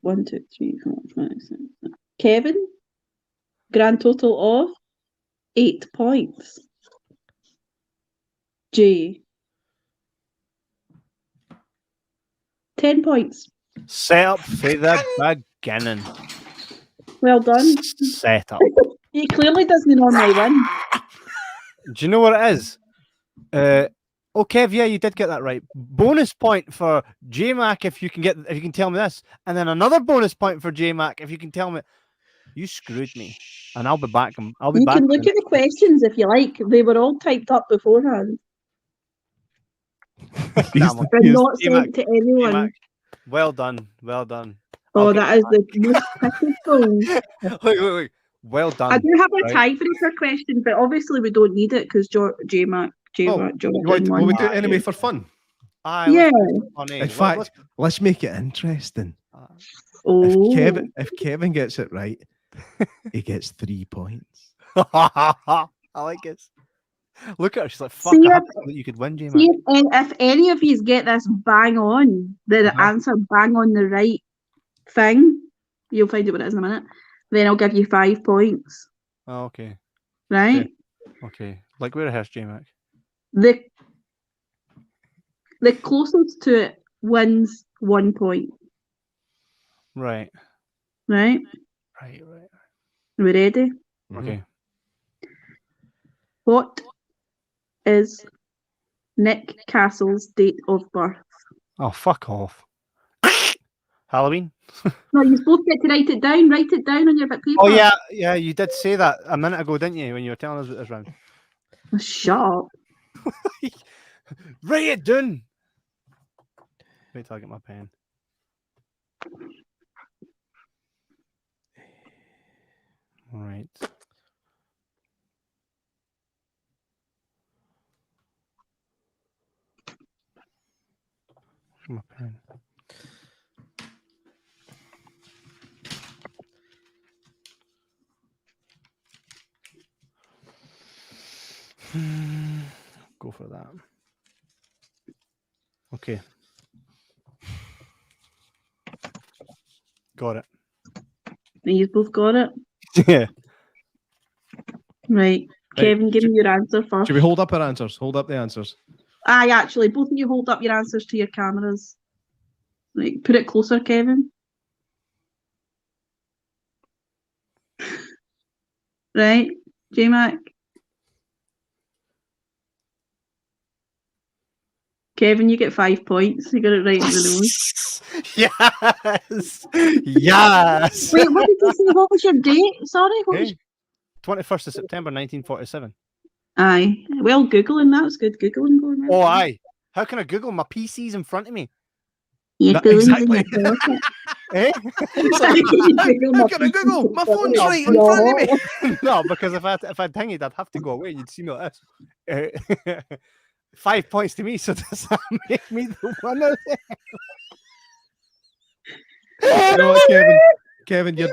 1, 2, 3, 4, 5, 6, 7. Kevin, grand total of 8 points. Jay, 10 points. Set up for the beginning. Well done. Set up. He clearly doesn't normally win. Do you know what it is? Oh, Kev, yeah, you did get that right. Bonus point for J Mac if you can tell me this, and then another bonus point for J Mac if you can tell me. You screwed me, and I'll be back. You can look at the questions if you like. They were all typed up beforehand. Nah, They're not J-Mac, sent to anyone. J-Mac, well done. Oh, that is the most pitiful. Wait. Well done. I do have a tiebreaker question, but obviously we don't need it because J-Mac, Jordan Will we won. do it anyway for fun? Aye, Yeah. In fact, let's make it interesting. Oh. If Kevin gets it right, he gets 3 points. I like it. Look at her. She's like, fuck, See I have to know that you could win, J-Mac. See if any of you get this bang on, the answer bang on the right thing, you'll find out what it is in a minute, then I'll give you 5 points. Oh, okay. Right? Okay. Like where has J-Mac? The closest to it wins 1 point. Right. Right? Right. Are we ready? Okay. What is Nick Castle's date of birth? Oh, fuck off. Halloween? No, you're supposed to get to write it down. Write it down on your bit of paper. Oh, yeah, you did say that a minute ago, didn't you, when you were telling us about this round? Shut up. Write it down. Wait till I get my pen. All right. Where's my pen? Go for that. Okay. Got it. You both got it? Yeah. Right. Kevin, give me your answer first. Should we hold up our answers? Hold up the answers. Aye, actually, both of you hold up your answers to your cameras. Right, put it closer, Kevin. Right, J-Mac. Kevin, you get 5 points. You got it right in the nose. Yes. Yes. Wait, what did you say? What was your date? Sorry, what was... Hey, 21st of September 1947. Aye. Well, Googling, that was good Googling going on. Oh, aye. How can I Google? My PC's in front of me. Your That- phone's exactly. in your pocket. Eh? How can I Google? My phone's right in front of me. No, because if I'd thingied, I'd have to go away and you'd see me like this. 5 points to me, so does that make me the winner? You know what, Kevin, your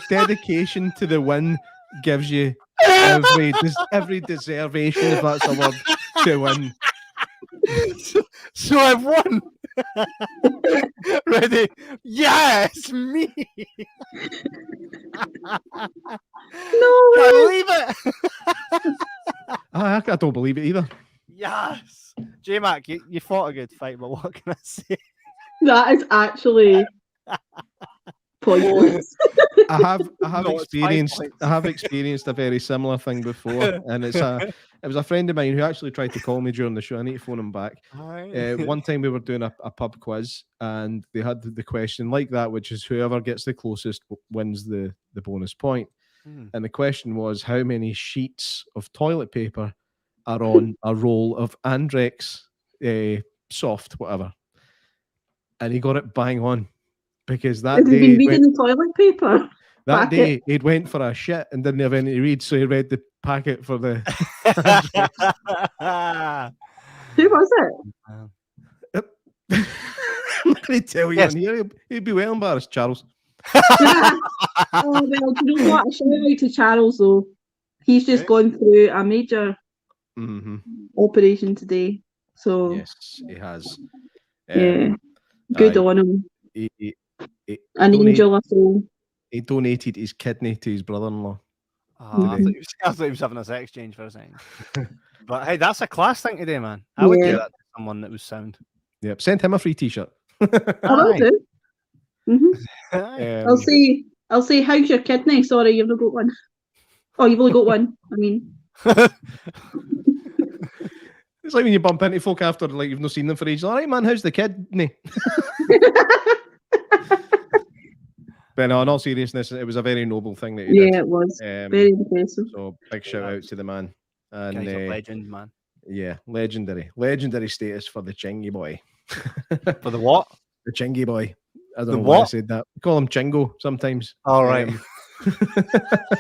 dedication to the win gives you every deservation, if that's a word, to win. So I've won. Ready? Yes, me. No Can't way. believe it. I don't believe it either. Yes. J Mac, you fought a good fight, but what can I say? That is actually pointless. I have No, it's 5 experienced points. I have experienced a very similar thing before, and it was a friend of mine who actually tried to call me during the show. I need to phone him back. One time we were doing a pub quiz, and they had the question like that, which is whoever gets the closest wins the bonus point. And the question was, how many sheets of toilet paper are on a roll of Andrex soft, whatever? And he got it bang on, because that Has he day been reading the toilet paper? that packet? day he'd went for a shit and didn't have any to read, so he read the packet for the. Who was it? Let me tell you, Yes. on here, he'd be well embarrassed, Charles. Oh, well, do you know what? A shout out to Charles, though. He's just Right. gone through a major Mm-hmm. operation today. So, Yes, he has. yeah, good aye. on him. He An angel of soul. he donated his kidney to his brother-in-law. I thought he was having a sex exchange for a second. But hey, that's a class thing today, man. I would do Yeah. that to someone that was sound. Yep, send him a free T-shirt. I will Aye. do. Mhm. Aye. I'll say, how's your kidney? Sorry, you've not got one. Oh, you've only got one. I mean, It's like when you bump into folk after like you've not seen them for ages. All right, man, how's the kidney? But no, in all seriousness, it was a very noble thing that he yeah, did. it was Um, very impressive. So big shout out to the man. And Guy's a legend, man. yeah, legendary status for the Chingy boy. For the what? The Chingy boy. I don't The know why I what? said that. We call him Chingo sometimes. All right.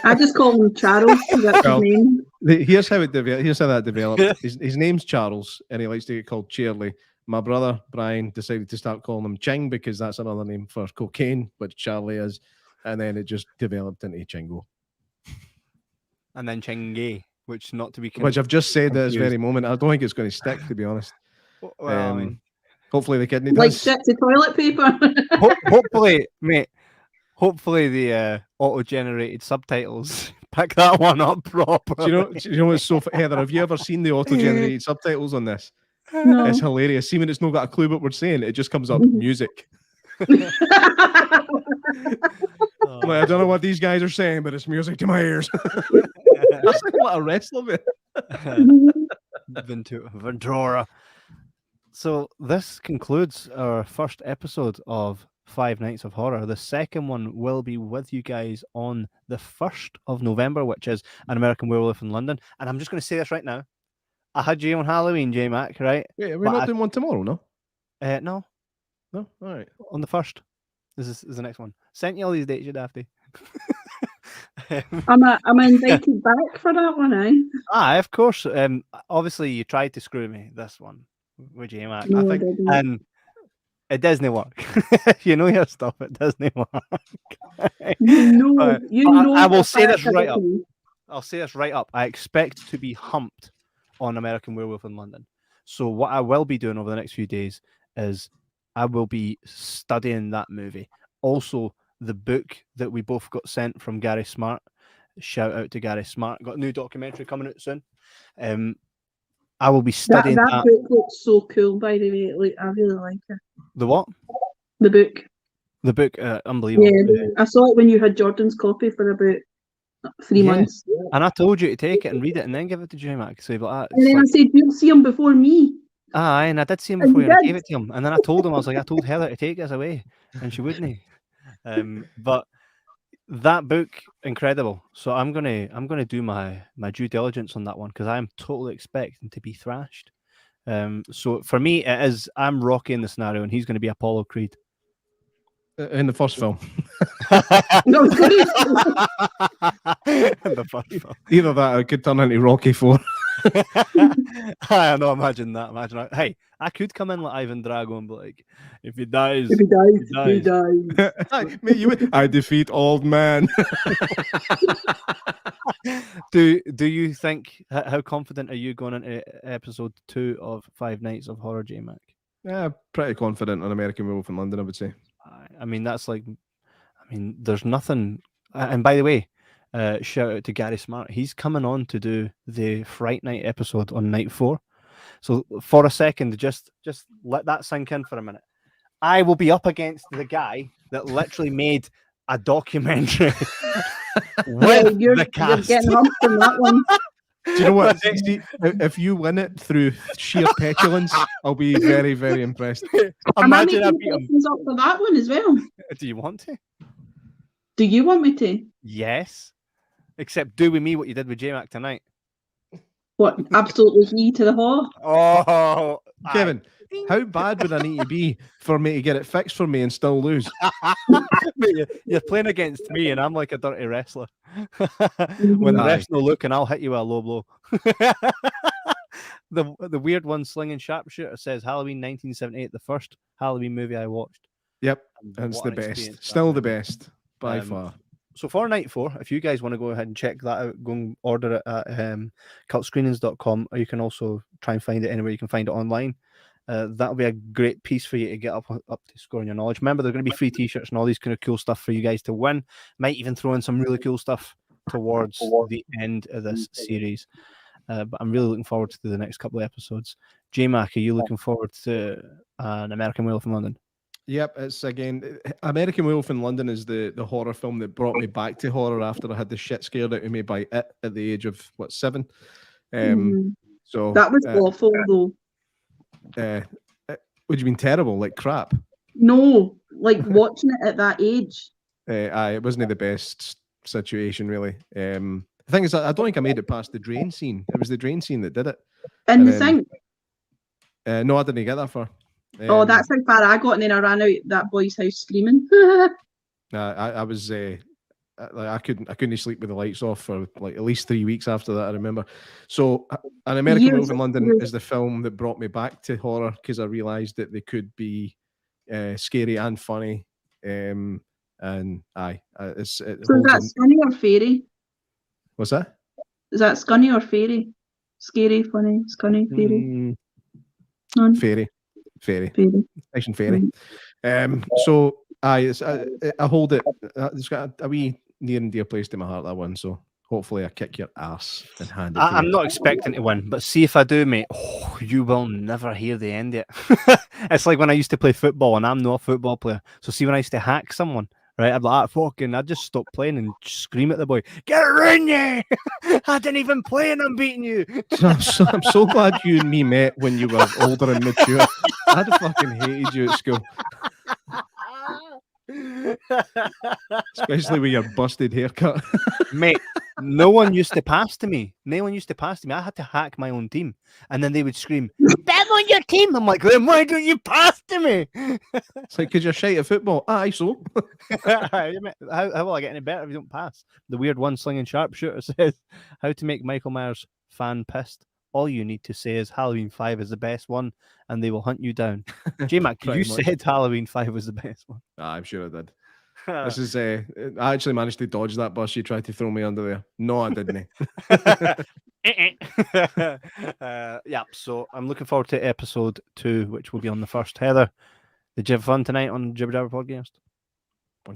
I just call him Charles. 'Cause that's Well, his name. Here's how that developed. His name's Charles, and he likes to get called Charlie. My brother Brian decided to start calling him Ching because that's another name for cocaine, which Charlie is, and then it just developed into Chingo, And then Chingy, which not to be which I've just said at this confused. very moment. I don't think it's going to stick, to be honest. Well, I mean, Hopefully the kidney Like does. shit to toilet paper. hopefully, mate. Hopefully the auto-generated subtitles pick that one up properly. Do you know what's so Heather? Have you ever seen the auto-generated subtitles on this? No. It's hilarious. See when it's not got a clue what we're saying, it just comes up Mhm. music. Oh, I'm like, I don't know what these guys are saying, but it's music to my ears. That's like what a wrestler bit. Ventura. So this concludes our first episode of 5 Nights of Horror. The second one will be with you guys on the 1st of November, which is An American Werewolf in London. And I'm just going to say this right now. I had you on Halloween, J Mac, right? Wait, are we But not doing one tomorrow, no? No, No? All right. on the 1st. This is the next one. Sent you all these dates, you dafty. I'm invited back for that one, eh? Of course. Obviously, you tried to screw me this one with J Mac. No, I I think, didn't. and it doesn't work. You know your stuff. It doesn't work. You know, But I will for say this fact right that up. it- I'll say this right up. I expect to be humped on American Werewolf in London. So what I will be doing over the next few days is I will be studying that movie. Also, the book that we both got sent from Gary Smart. Shout out to Gary Smart. Got a new documentary coming out soon. I will be That, studying that that. book looks so cool, by the way. Like, I really like it. The what? The book. The book, unbelievable. Yeah, I saw it when you had Jordan's copy for about 3 Yeah. months. And I told you to take it and read it and then give it to J Mac. So you'd be like, And then I said, you'll see him before me. Aye, and I did see him And before you and I did. gave it to him. And then I told him, I was like, I told Heather to take this away. And she wouldn't. But that book, incredible. So I'm gonna do my due diligence on that one because I'm totally expecting to be thrashed. So for me, it is I'm Rocky in the scenario, and he's going to be Apollo Creed. In the first film. No, I was gonna say, In the first film. Either that or it could turn into Rocky IV. I know, imagine that. Imagine that. Hey, I could come in like Ivan Drago and be like, if he dies, if he dies, He he dies. I defeat old man. do you think how confident are you going into episode 2 of 5 Nights of Horror, J Mac? Yeah, pretty confident on American Werewolf in London, I would say. I mean, that's like, I mean, there's nothing. And by the way, shout out to Gary Smart. He's coming on to do the Fright Night episode on night 4. So for a second, just let that sink in for a minute. I will be up against the guy that literally made a documentary with You're the cast. getting humped on that one. Do you know what? See, if you win it through sheer petulance, I'll be very, very impressed. Am I Imagine I making beat him. questions up for that one as well? Do you want to? Do you want me to? Yes. Except do with me what you did with J-Mac tonight. What? Absolutely free to the horror? Oh, Kevin, how bad would I need to be for me to get it fixed for me and still lose? Mate, you're playing against me, and I'm like a dirty wrestler. When the Aye. ref's no looking, I'll hit you with a low blow. The weird one, Slinging Sharpshooter, says Halloween 1978, the first Halloween movie I watched. Yep, And it's what the an best. experience that Still was. the best by Um, far. So for night 4, if you guys want to go ahead and check that out, go and order it at cultscreenings.com, or you can also try and find it anywhere you can find it online. That'll be a great piece for you to get up to score on your knowledge. Remember, there's going to be free t-shirts and all these kind of cool stuff for you guys to win. Might even throw in some really cool stuff towards the end of this series. But I'm really looking forward to the next couple of episodes. J-Mac, are you looking forward to an American Werewolf in London? Yep, it's again American Werewolf in London is the horror film that brought me back to horror after I had the shit scared out of me by it at the age of 7. So That was awful, though. Would you mean terrible, like crap? No, like watching it at that age. It wasn't the best situation, really. The thing is, I don't think I made it past the drain scene. It was the drain scene that did it. And the then- sink. No, I didn't get that far. Oh, that's how far I got, and then I ran out that boy's house screaming. I was I couldn't sleep with the lights off for like at least 3 weeks after that. I remember. So, An American Years- Werewolf in London years. is the film that brought me back to horror because I realised that they could be scary and funny. And it's So is that Scunny or Fairy? What's that? Is that Scunny or Fairy? Scary, funny, Scunny, Fairy. None. Fairy. Fairy. Nice and fairy. So I hold it. It's got a wee near and dear place to my heart, that one. So hopefully I kick your ass and hand it to I'm you. not expecting to win, but see if I do, mate. Oh, you will never hear the end yet. It's like when I used to play football, and I'm not a football player. So see when I used to hack someone, right? I'd be like, I'd just stop playing and scream at the boy, "Get around you! I didn't even play and I'm beating you." So I'm so glad you and me met when you were older and mature. I'd have fucking hated you at school, especially with your busted haircut. Mate, no one used to pass to me. No one used to pass to me. I had to hack my own team. And then they would scream, "Them on your team!" I'm like, then why don't you pass to me? It's like, because you're shite at football. Aye, so. How will I get any better if you don't pass? The weird one, Slinging Sharpshooter, says, how to make Michael Myers fan pissed. All you need to say is Halloween 5 is the best one, and they will hunt you down. J-Mac, you Pretty much. said Halloween 5 was the best one. I'm sure I did. This is I actually managed to dodge that bus you tried to throw me under there. No, I didn't. Yeah, so I'm looking forward to episode 2, which will be on the 1st. Heather, did you have fun tonight on Jibber Jabber Podcast?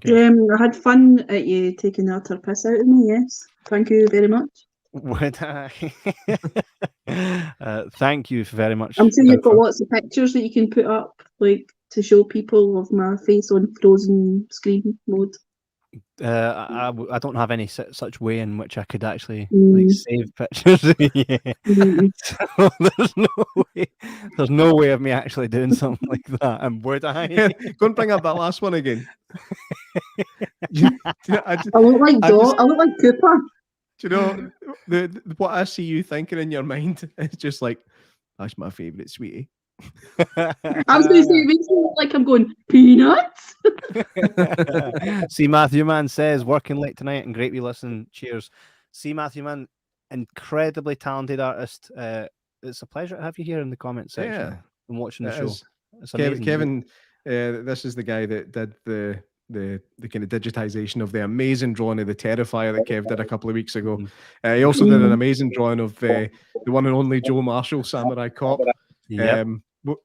I had fun at you taking the utter piss out of me, yes. Thank you very much. Would I? Thank you very much. I'm sure you've got lots of pictures that you can put up, like to show people of my face on frozen screen mode. I don't have any such way in which I could actually Mm. save pictures. Yeah. Mm. So there's no way of me actually doing something like that. And would I? Go and bring up that last one again. I look like I just- I look like Cooper. Do you know what I see you thinking in your mind? It's just like, that's my favourite sweetie. I was going to say, it makes me look like I'm going, peanuts? See, Matthew Man says, working late tonight and great we listen. Cheers. See, Matthew Man, incredibly talented artist. It's a pleasure to have you here in the comment section Yeah, and watching the it show. is. It's amazing. Kevin, this is the guy that did the kind of digitization of the amazing drawing of the Terrifier that Kev did a couple of weeks ago. He also did an amazing drawing of the one and only Joe Marshall, Samurai Cop. Yep.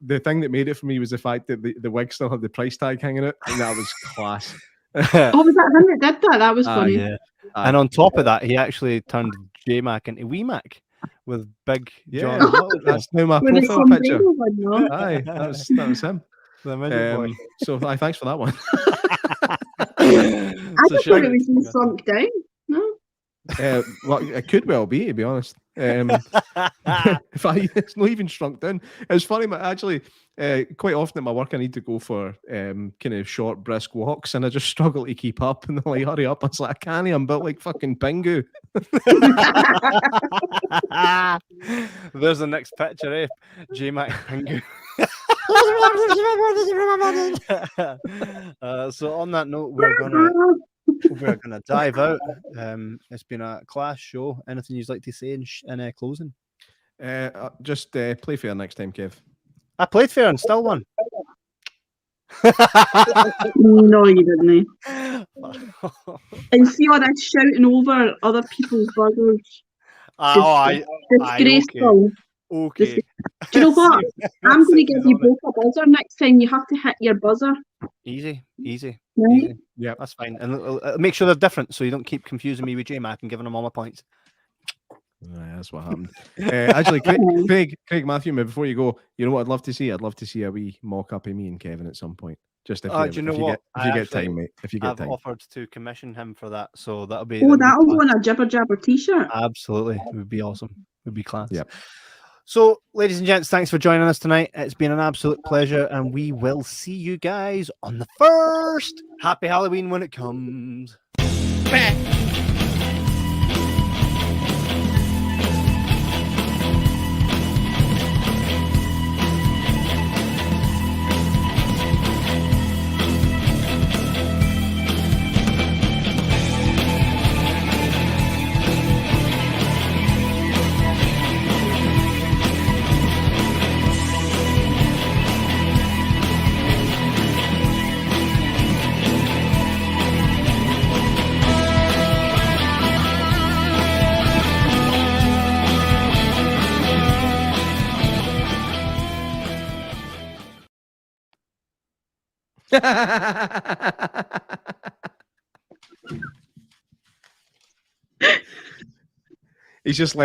The thing that made it for me was the fact that the wig still had the price tag hanging out, and that was class. Oh, was that him that did that? That was funny. Yeah. And on top of that, he actually turned J Mac into Wee Mac with big Yeah, John. that's now my With the profile picture. sombrero one, no? Aye, that was him. The midget boy. So thanks for that one. I just thought it was just sunk down. No? Well, it could well be, to be honest. It's not even shrunk down. It's funny, actually. Quite often at my work, I need to go for kind of short, brisk walks, and I just struggle to keep up. And they're like, "Hurry up!" I was like, "I can't. I'm built like fucking Pingu." There's the next picture, eh? J Mac Pingu. So on that note, we're gonna dive out. It's been a class show. Anything you'd like to say in closing? Just play fair next time, Kev. I played fair and still won. No, you didn't. And see all that shouting over other people's buzzers. Disgraceful. Okay. Do you know what? I'm going to give you both a buzzer next time. You have to hit your buzzer. Easy. Right? Yeah, That's fine. And make sure they're different so you don't keep confusing me with J Mac and giving them all my points. that's what happened. Actually, Craig Matthew, before you go, you know what I'd love to see? I'd love to see a wee mock-up of me and Kevin at some point. Just if Do you know what? if you get time, mate. If you get I've time. offered to commission him for that, so that'll be. That'll go on a Jibber Jabber t-shirt. Absolutely, it would be awesome. It would be class. Yeah. So, ladies and gents, thanks for joining us tonight. It's been an absolute pleasure, and we will see you guys on the 1st. Happy Halloween when it comes. He's just like